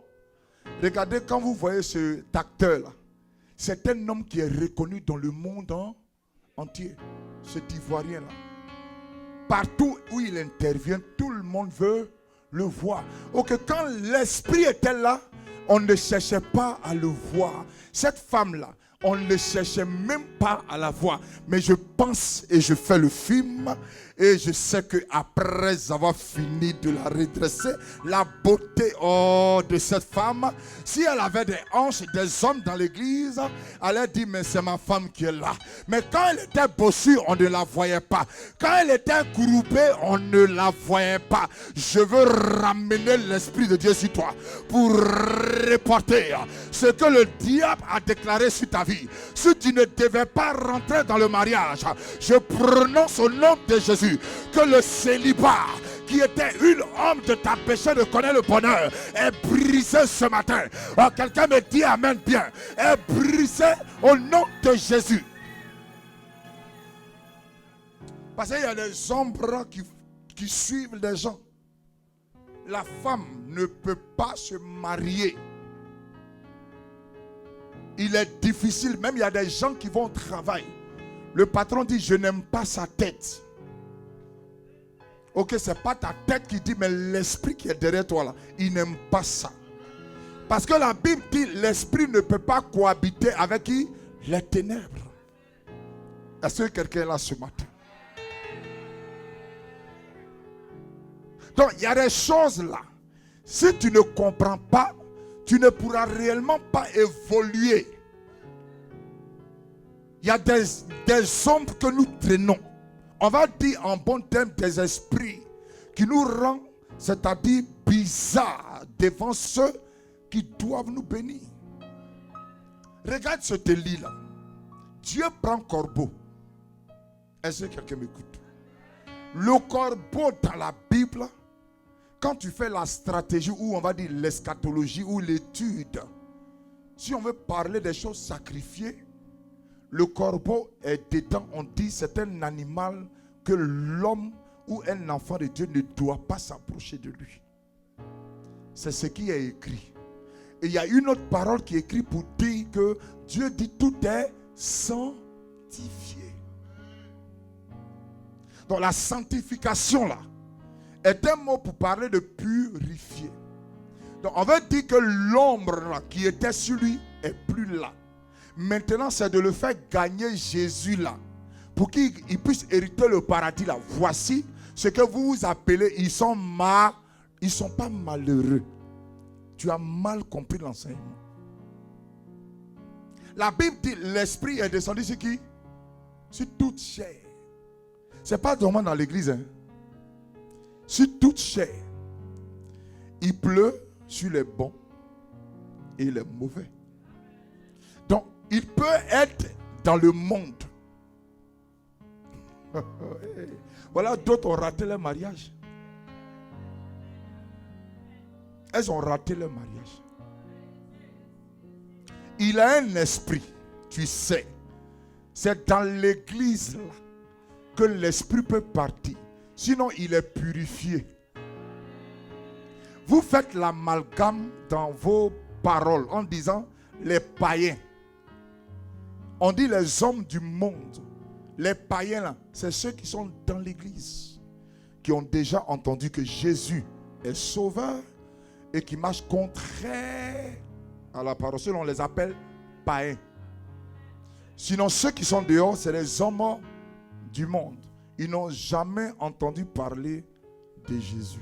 Regardez, quand vous voyez cet acteur là, c'est un homme qui est reconnu dans le monde entier. Cet Ivoirien là. Partout où il intervient, tout le monde veut le voir. Ok, quand l'esprit était là, on ne cherchait pas à le voir. Cette femme là, on ne cherchait même pas à la voir. Mais je pense et je fais le film. Et je sais qu'après avoir fini de la redresser, la beauté de cette femme, si elle avait des hanches, des hommes dans l'église, elle allait dire, mais c'est ma femme qui est là. Mais quand elle était bossue, on ne la voyait pas. Quand elle était groupée, on ne la voyait pas. Je veux ramener l'Esprit de Dieu sur toi pour reporter ce que le diable a déclaré sur ta vie. Si tu ne devais pas rentrer dans le mariage, je prononce au nom de Jésus que le célibat qui était une homme de ta péché de connaître le bonheur est brisé ce matin. Oh, quelqu'un me dit amen bien. Est brisé au nom de Jésus. Parce qu'il y a des ombres qui suivent les gens. La femme ne peut pas se marier. Il est difficile. Même il y a des gens qui vont au travail. Le patron dit, je n'aime pas sa tête. Ok, c'est pas ta tête qui dit, mais l'esprit qui est derrière toi là, il n'aime pas ça. Parce que la Bible dit, l'esprit ne peut pas cohabiter avec qui? Les ténèbres. Est-ce que quelqu'un est là ce matin? Donc, il y a des choses là. Si tu ne comprends pas, tu ne pourras réellement pas évoluer. Il y a des ombres que nous traînons. On va dire en bon terme des esprits qui nous rendent, c'est-à-dire bizarres devant ceux qui doivent nous bénir. Regarde ce délit là. Dieu prend corbeau. Est-ce que quelqu'un m'écoute? Le corbeau dans la Bible, quand tu fais la stratégie ou on va dire l'eschatologie ou l'étude, si on veut parler des choses sacrifiées, le corbeau est dedans, on dit c'est un animal que l'homme ou un enfant de Dieu ne doit pas s'approcher de lui. C'est ce qui est écrit. Et il y a une autre parole qui est écrite pour dire que Dieu dit tout est sanctifié. Donc la sanctification là est un mot pour parler de purifier. Donc on veut dire que l'ombre qui était sur lui est plus là. Maintenant, c'est de le faire gagner Jésus là. Pour qu'il puisse hériter le paradis là. Voici ce que vous appelez, ils sont pas malheureux. Tu as mal compris l'enseignement. La Bible dit, l'esprit est descendu sur qui? Sur toute chair. C'est pas seulement dans l'église. Hein? Sur toute chair. Il pleut sur les bons et les mauvais. Donc, il peut être dans le monde. Voilà, d'autres ont raté leur mariage. Elles ont raté leur mariage. Il a un esprit, tu sais. C'est dans l'église là que l'esprit peut partir. Sinon, il est purifié. Vous faites l'amalgame dans vos paroles en disant les païens. On dit les hommes du monde. Les païens là, c'est ceux qui sont dans l'église, qui ont déjà entendu que Jésus est sauveur et qui marchent contraire à la parole. Ceux on les appelle païens. Sinon, ceux qui sont dehors, c'est les hommes du monde. Ils n'ont jamais entendu parler de Jésus.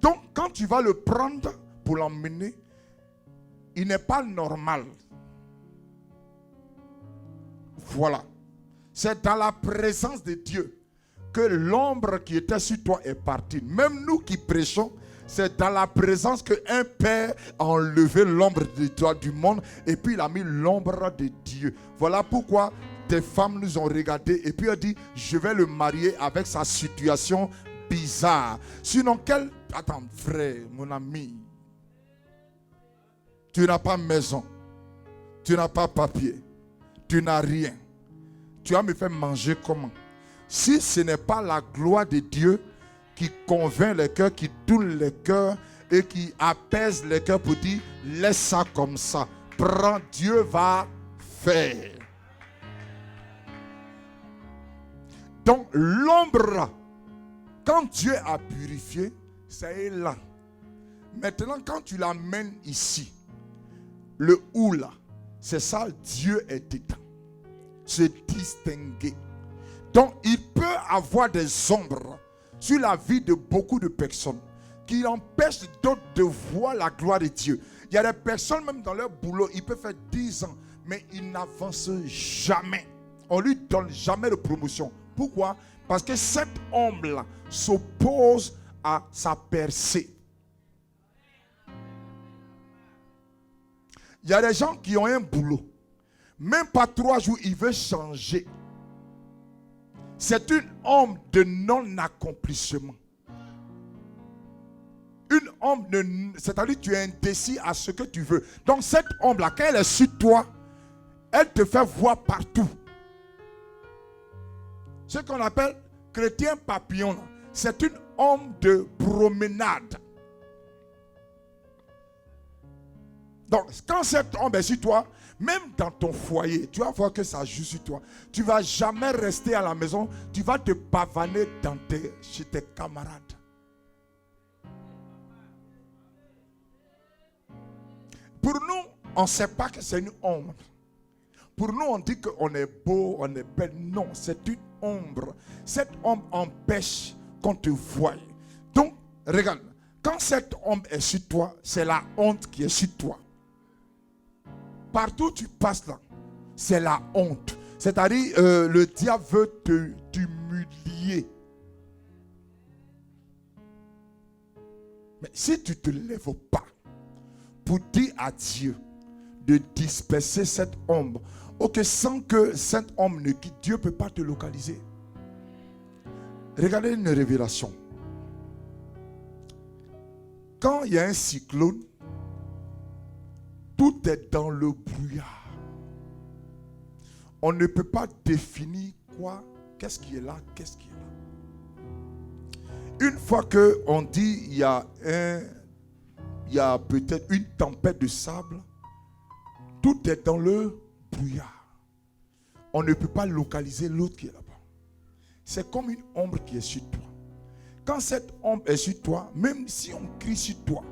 Donc, quand tu vas le prendre pour l'emmener, il n'est pas normal. Voilà. C'est dans la présence de Dieu que l'ombre qui était sur toi est partie. Même nous qui prêchons, C'est dans la présence qu'un père a enlevé l'ombre de toi du monde et puis il a mis l'ombre de Dieu. Voilà pourquoi des femmes nous ont regardé et puis ont dit, je vais le marier avec sa situation bizarre. Sinon, quel... Attends, frère, mon ami, tu n'as pas maison, tu n'as pas papier, tu n'as rien. Tu vas me faire manger comment? Si ce n'est pas la gloire de Dieu qui convainc les cœurs, qui tourne les cœurs et qui apaise les cœurs pour dire, laisse ça comme ça. Prends, Dieu va faire. Donc l'ombre, quand Dieu a purifié, ça est là. Maintenant, quand tu l'amènes ici, le ou là, c'est ça, Dieu est dedans. Se distinguer. Donc, il peut avoir des ombres sur la vie de beaucoup de personnes qui empêchent d'autres de voir la gloire de Dieu. Il y a des personnes, même dans leur boulot, ils peuvent faire 10 ans, mais ils n'avancent jamais. On ne lui donne jamais de promotion. Pourquoi? Parce que cette ombre-là s'oppose à sa percée. Il y a des gens qui ont un boulot. Même pas 3 jours, ils veulent changer. C'est une ombre de non-accomplissement. Une ombre, c'est-à-dire tu es indécis à ce que tu veux. Donc cette ombre-là, quand elle est sur toi, elle te fait voir partout. Ce qu'on appelle chrétien papillon, c'est une ombre de promenade. Donc, quand cette ombre est sur toi, même dans ton foyer, tu vas voir que ça joue sur toi. Tu ne vas jamais rester à la maison. Tu vas te pavaner chez tes camarades. Pour nous, on ne sait pas que c'est une ombre. Pour nous, on dit qu'on est beau, on est belle. Non, c'est une ombre. Cette ombre empêche qu'on te voie. Donc, regarde, quand cette ombre est sur toi, c'est la honte qui est sur toi. Partout où tu passes là, c'est la honte. C'est-à-dire, le diable veut t'humilier. Mais si tu ne te lèves pas pour dire à Dieu de disperser cette ombre, ok, sans que cette ombre ne quitte, Dieu ne peut pas te localiser. Regardez une révélation. Quand il y a un cyclone, tout est dans le brouillard. On ne peut pas définir quoi, qu'est-ce qui est là, qu'est-ce qui est là. Une fois qu'on dit il y a peut-être une tempête de sable, tout est dans le brouillard. On ne peut pas localiser l'autre qui est là-bas. C'est comme une ombre qui est sur toi. Quand cette ombre est sur toi, même si on crie sur toi,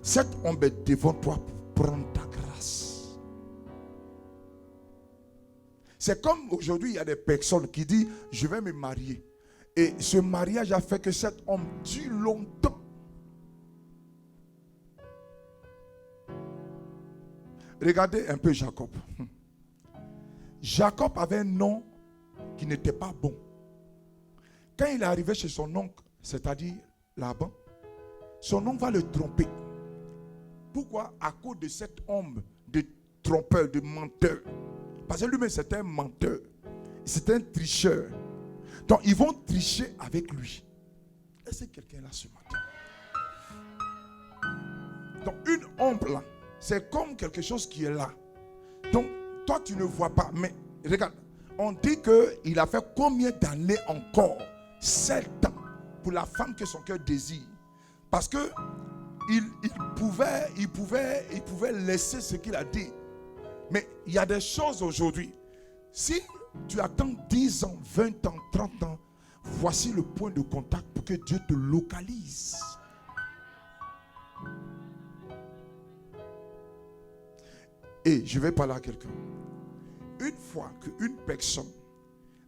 cette ombre est devant toi pour prendre ta grâce. C'est comme aujourd'hui, il y a des personnes qui disent, je vais me marier. Et ce mariage a fait que cette ombre dure longtemps. Regardez un peu Jacob. Jacob avait un nom qui n'était pas bon. Quand il est arrivé chez son oncle, c'est-à-dire Laban, son oncle va le tromper. Pourquoi? À cause de cette ombre de trompeur, de menteur. Parce que lui-même c'était un menteur. C'était un tricheur. Donc ils vont tricher avec lui. Est-ce que quelqu'un est là ce matin? Donc une ombre là, c'est comme quelque chose qui est là. Donc toi tu ne vois pas. Mais regarde, on dit qu'il a fait combien d'années encore? 7 ans pour la femme que son cœur désire. Parce que il pouvait laisser ce qu'il a dit. Mais il y a des choses aujourd'hui. Si tu attends 10 ans, 20 ans, 30 ans, voici le point de contact pour que Dieu te localise. Et je vais parler à quelqu'un. Une fois qu'une personne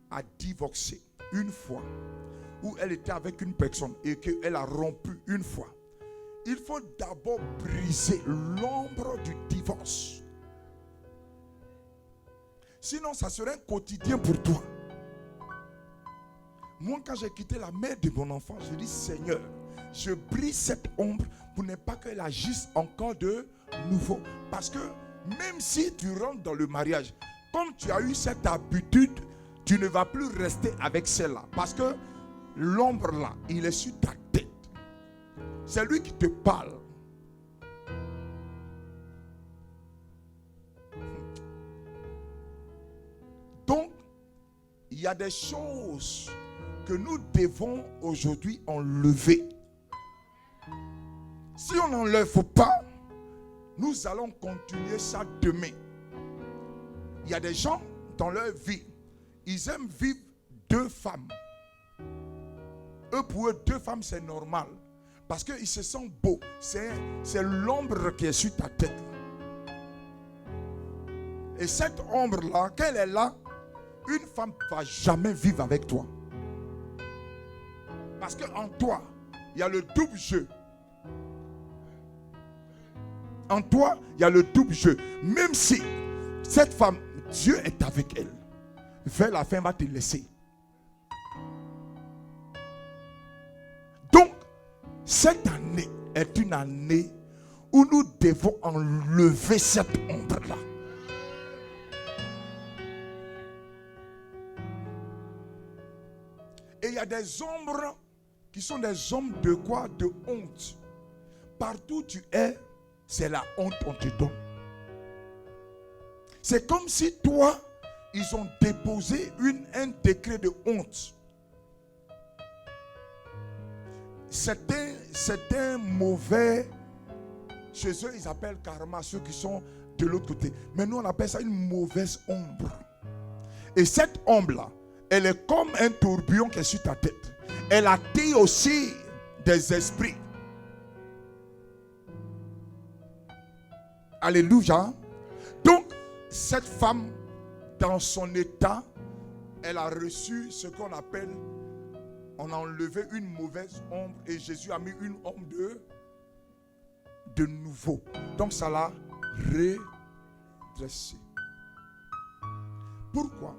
a divorcé, une fois, où elle était avec une personne et qu'elle a rompu une fois, il faut d'abord briser l'ombre du divorce. Sinon, ça serait un quotidien pour toi. Moi, quand j'ai quitté la mère de mon enfant, je dis, Seigneur, je brise cette ombre pour ne pas qu'elle agisse encore de nouveau. Parce que même si tu rentres dans le mariage, comme tu as eu cette habitude, tu ne vas plus rester avec celle-là. Parce que l'ombre là, il est sur ta tête. C'est lui qui te parle. Donc, il y a des choses que nous devons aujourd'hui enlever. Si on n'enlève pas, nous allons continuer ça demain. Il y a des gens dans leur vie, ils aiment vivre 2 femmes. Pour eux, 2 femmes, c'est normal. Parce qu'ils se sentent beaux. C'est l'ombre qui est sur ta tête. Et cette ombre-là, quand elle est là, une femme ne va jamais vivre avec toi. Parce qu'en toi, il y a le double jeu. En toi, il y a le double jeu. Même si cette femme, Dieu est avec elle, vers la fin, elle va te laisser. Donc, cette année est une année où nous devons enlever cette ombre-là. Et il y a des ombres qui sont des ombres de quoi? De honte. Partout où tu es, c'est la honte qu'on te donne. C'est comme si toi, ils ont déposé un décret de honte. C'est un mauvais, chez eux ils appellent karma, ceux qui sont de l'autre côté. Mais nous on appelle ça une mauvaise ombre. Et cette ombre-là, elle est comme un tourbillon qui est sur ta tête. Elle attire aussi des esprits. Alléluia. Donc, cette femme, dans son état, elle a reçu ce qu'on appelle, on a enlevé une mauvaise ombre et Jésus a mis une ombre de nouveau. Donc, ça l'a redressée. Pourquoi?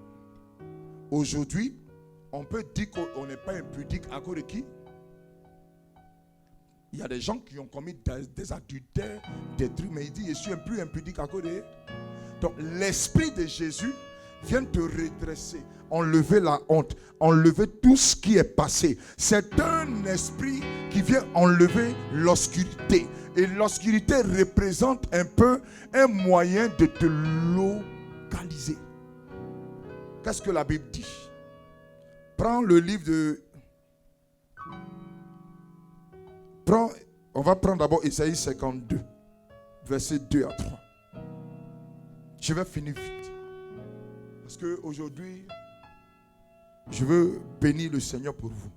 Aujourd'hui, on peut dire qu'on n'est pas impudique à cause de qui? Il y a des gens qui ont commis des adultères, des trucs, mais ils disent, je suis plus impudique à cause de... Donc, l'esprit de Jésus vient te redresser, enlever la honte, enlever tout ce qui est passé. C'est un esprit qui vient enlever l'obscurité. Et l'obscurité représente un peu un moyen de te localiser. Qu'est-ce que la Bible dit? Prends le livre de... On va prendre d'abord Ésaïe 52, versets 2 à 3. Je vais finir vite. Parce qu'aujourd'hui, je veux bénir le Seigneur pour vous.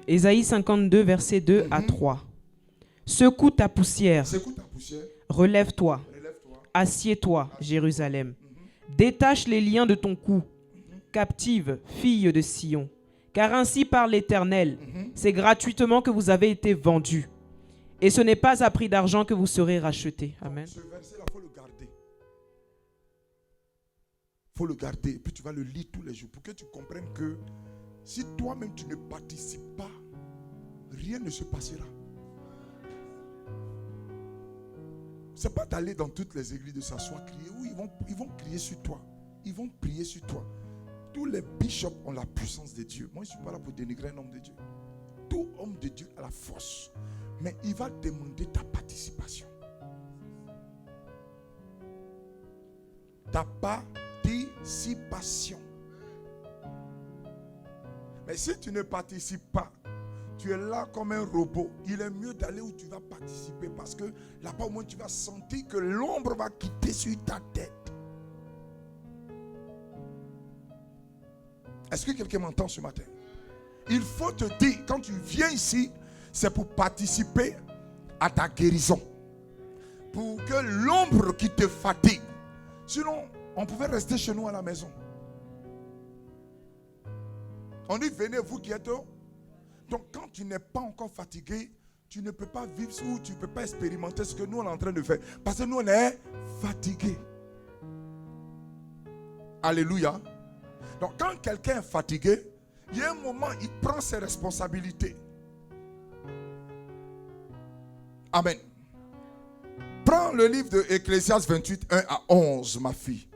Ésaïe 52, versets 2 à 3. Secoue ta poussière. Relève-toi. Assieds-toi, Jérusalem. Détache les liens de ton cou. Captive, fille de Sion. Car ainsi parle l'Éternel, c'est gratuitement que vous avez été vendus. Et ce n'est pas à prix d'argent que vous serez rachetés. Amen. Ce verset-là, il faut le garder. Il faut le garder. Et puis tu vas le lire tous les jours pour que tu comprennes que si toi-même tu ne participes pas, rien ne se passera. Ce n'est pas d'aller dans toutes les églises de s'asseoir, crier. Oui, ils vont crier sur toi. Ils vont prier sur toi. Tous les bishops ont la puissance de Dieu. Moi, je ne suis pas là pour dénigrer un homme de Dieu. Tout homme de Dieu a la force. Mais il va demander ta participation. Ta participation. Mais si tu ne participes pas, tu es là comme un robot. Il est mieux d'aller où tu vas participer. Parce que là-bas, au moins, tu vas sentir que l'ombre va quitter sur ta tête. Est-ce que quelqu'un m'entend ce matin? Il faut te dire, quand tu viens ici, c'est pour participer à ta guérison. Pour que l'ombre qui te fatigue. Sinon, on pouvait rester chez nous à la maison. On dit, venez vous qui êtes. Donc, quand tu n'es pas encore fatigué, tu ne peux pas vivre ou tu ne peux pas expérimenter ce que nous on est en train de faire. Parce que nous, on est fatigué. Alléluia. Donc, quand quelqu'un est fatigué, il y a un moment, il prend ses responsabilités. Amen. Prends le livre de Ecclésiaste 28, 1 à 11, ma fille.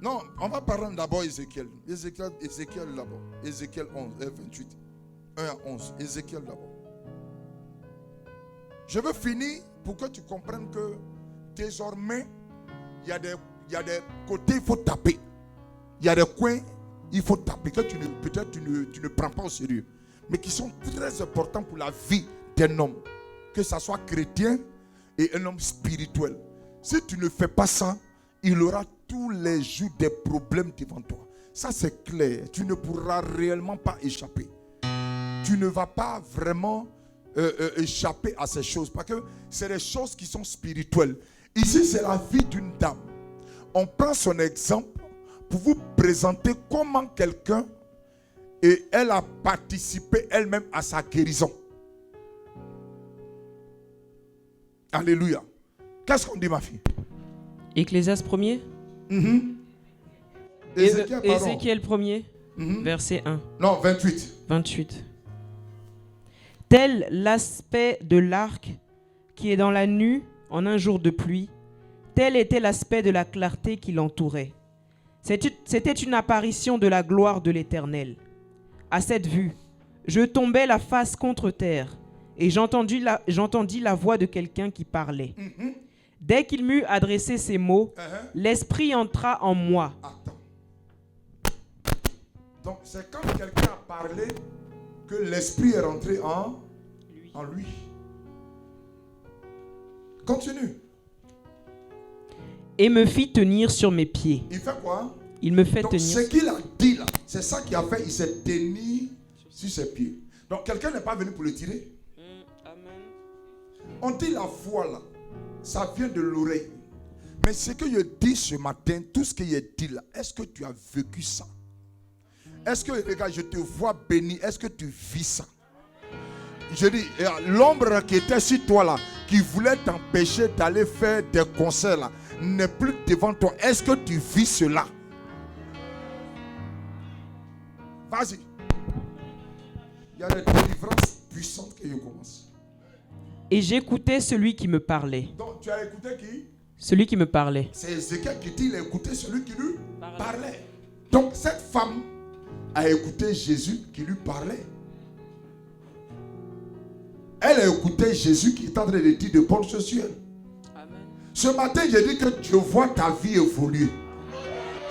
Non, on va parler d'abord Ézéchiel. Ézéchiel d'abord. Ézéchiel 11, 28. 1 à 11. Ézéchiel d'abord. Je veux finir pour que tu comprennes que désormais, il y a des côtés, il faut taper. Il y a des coins, il faut taper, que peut-être tu ne prends pas au sérieux. Mais qui sont très importants pour la vie d'un homme. Que ce soit chrétien et un homme spirituel. Si tu ne fais pas ça, il aura tous les jours des problèmes devant toi. Ça c'est clair. Tu ne pourras réellement pas échapper. Tu ne vas pas vraiment échapper à ces choses. Parce que c'est des choses qui sont spirituelles. Ici c'est la vie d'une dame. On prend son exemple pour vous présenter comment quelqu'un, et elle a participé elle-même à sa guérison. Alléluia. Qu'est-ce qu'on dit, ma fille? Ecclésiaste 1er. Ézéchiel 1er, verset 1. Non, 28. 28. Tel l'aspect de l'arc qui est dans la nue en un jour de pluie, tel était l'aspect de la clarté qui l'entourait. C'était une apparition de la gloire de l'Éternel. À cette vue, je tombai la face contre terre, et j'entendis la voix de quelqu'un qui parlait. Dès qu'il m'eut adressé ces mots, l'Esprit entra en moi. Attends. Donc c'est quand quelqu'un a parlé que l'Esprit est rentré en lui. Continue. Et me fit tenir sur mes pieds. Il fait quoi? Il me fait Donc, tenir. ce qu'il a dit là, c'est ça qui a fait, il s'est tenu sur ses pieds. Donc quelqu'un n'est pas venu pour le tirer. Amen. On dit la foi là, ça vient de l'oreille. Mais ce que je dis ce matin, tout ce que je dis là, est-ce que tu as vécu ça? Est-ce que, regarde, je te vois béni, est-ce que tu vis ça? Je dis, l'ombre qui était sur toi là, qui voulait t'empêcher d'aller faire des concerts là, n'est plus devant toi. Est-ce que tu vis cela? Vas-y. Il y a des délivrances puissantes que je commence. Et j'écoutais celui qui me parlait. Donc tu as écouté qui? Celui qui me parlait. C'est Ézéchiel qui dit, il a écouté celui qui lui parlait. Donc cette femme a écouté Jésus qui lui parlait. Elle a écouté Jésus qui est en train de dire de bonnes choses sur elle. Amen. Ce matin, j'ai dit que je vois ta vie évoluer.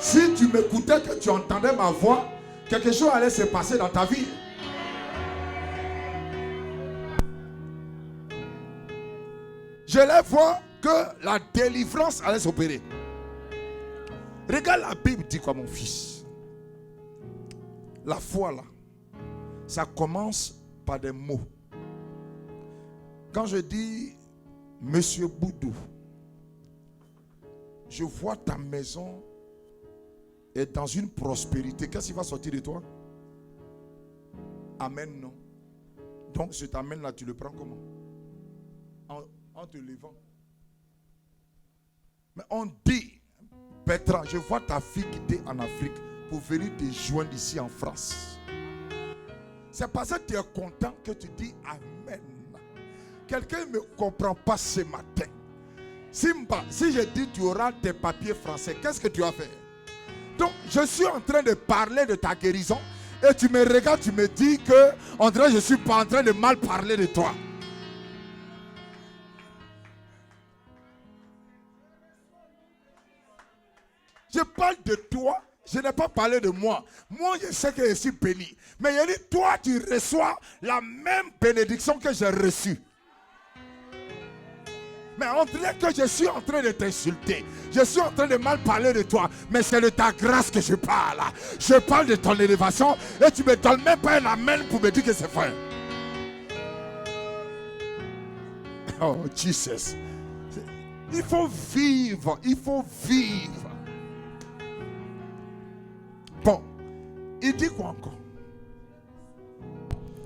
Si tu m'écoutais, que tu entendais ma voix, quelque chose allait se passer dans ta vie. Je allais voir que la délivrance allait s'opérer. Regarde, la Bible dit quoi, mon fils? La foi là, ça commence par des mots. Quand je dis Monsieur Boudou, je vois ta maison est dans une prospérité. Qu'est-ce qui va sortir de toi? Amen, non. Donc cet amen là, tu le prends comment? En te levant. Mais on dit, Bertrand, je vois ta fille quitter en Afrique pour venir te joindre ici en France. C'est parce que tu es content que tu dis amen. Quelqu'un ne me comprend pas ce matin. Si je dis tu auras tes papiers français, qu'est-ce que tu vas faire? Donc je suis en train de parler de ta guérison et tu me regardes, tu me dis que on dirait que je ne suis pas en train de mal parler de toi. Je parle de toi, je n'ai pas parlé de moi. Moi, je sais que je suis béni. Mais il dit, toi, tu reçois la même bénédiction que j'ai reçue. Mais on dirait que je suis en train de t'insulter. Je suis en train de mal parler de toi. Mais c'est de ta grâce que je parle. Je parle de ton élévation et tu ne me donnes même pas un amen pour me dire que c'est vrai. Oh, Jesus. Il faut vivre. Il faut vivre. Bon, il dit quoi encore?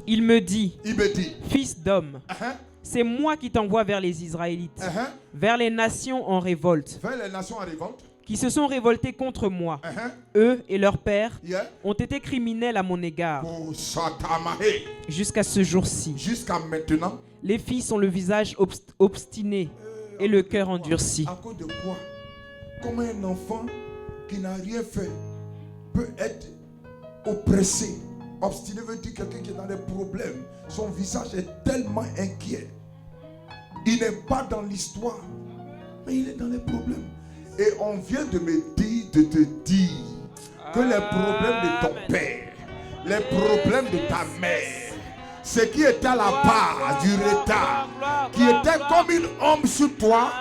Il me dit, fils d'homme, c'est moi qui t'envoie vers les Israélites, vers les nations en révolte. Vers les nations en révolte. qui se sont révoltés contre moi. Eux et leur père Yeah. ont été criminels à mon égard Kosatamahe. jusqu'à ce jour-ci. Jusqu'à maintenant. Les filles ont le visage obstiné et le cœur endurci. À cause de quoi? Comment un enfant qui n'a rien fait peut être oppressé? Obstiné veut dire quelqu'un qui est dans des problèmes. Son visage est tellement inquiet. Il n'est pas dans l'histoire, mais il est dans les problèmes. Et on vient de me dire, de te dire que les problèmes de ton père, les problèmes de ta mère, ce qui était à la part du retard, qui était comme une ombre sur toi,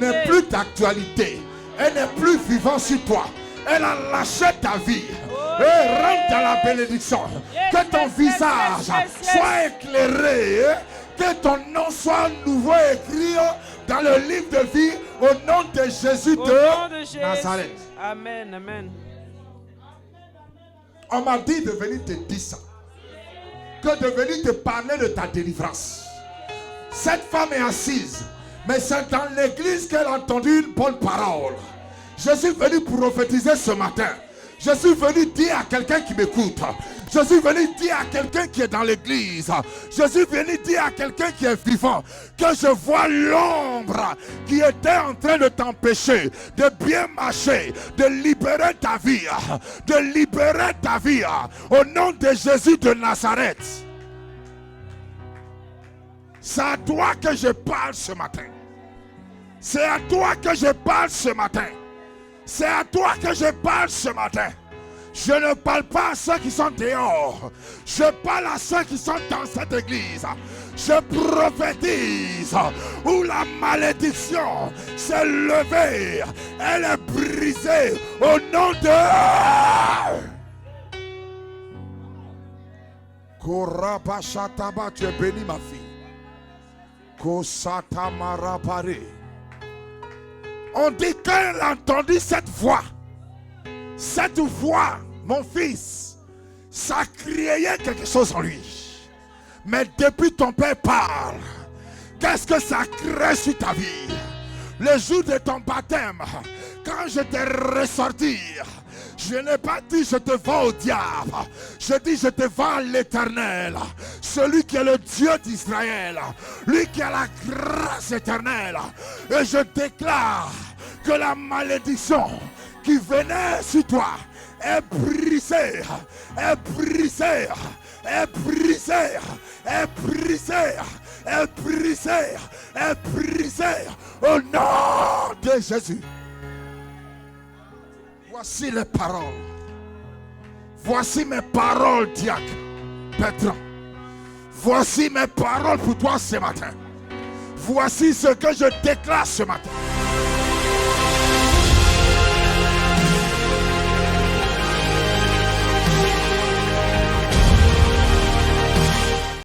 n'est plus d'actualité. Elle n'est plus vivante sur toi. Elle a lâché ta vie. Et rentre dans la bénédiction. Que ton visage soit éclairé. Que ton nom soit nouveau écrit dans le livre de vie au nom de Jésus de Nazareth. Amen, amen. On m'a dit de venir te dire ça. Que de venir te parler de ta délivrance. Cette femme est assise. Mais c'est dans l'église qu'elle a entendu une bonne parole. Je suis venu prophétiser ce matin. Je suis venu dire à quelqu'un qui m'écoute. Je suis venu dire à quelqu'un qui est dans l'église. Je suis venu dire à quelqu'un qui est vivant que je vois l'ombre qui était en train de t'empêcher de bien marcher, de libérer ta vie, de libérer ta vie au nom de Jésus de Nazareth. C'est à toi que je parle ce matin. C'est à toi que je parle ce matin. C'est à toi que je parle ce matin. Je ne parle pas à ceux qui sont dehors. Je parle à ceux qui sont dans cette église. Je prophétise où la malédiction s'est levée. Elle est brisée au nom de... Korabashataba, tu es bénie ma fille. Kosatamarapare. On dit qu'elle a entendu cette voix. Cette voix, mon fils, ça criait quelque chose en lui. Mais depuis ton père parle, qu'est-ce que ça crée sur ta vie? Le jour de ton baptême, quand je t'ai ressorti, je n'ai pas dit je te vends au diable. Je dis je te vends à l'Éternel. Celui qui est le Dieu d'Israël. Lui qui a la grâce éternelle. Et je déclare que la malédiction qui venait sur toi est brisée. Est brisée. Est brisée. Est brisée. Est brisée. Est brisée. Au nom de Jésus. Voici les paroles. Voici mes paroles, diacre Bertrand. Voici mes paroles pour toi ce matin. Voici ce que je déclare ce matin.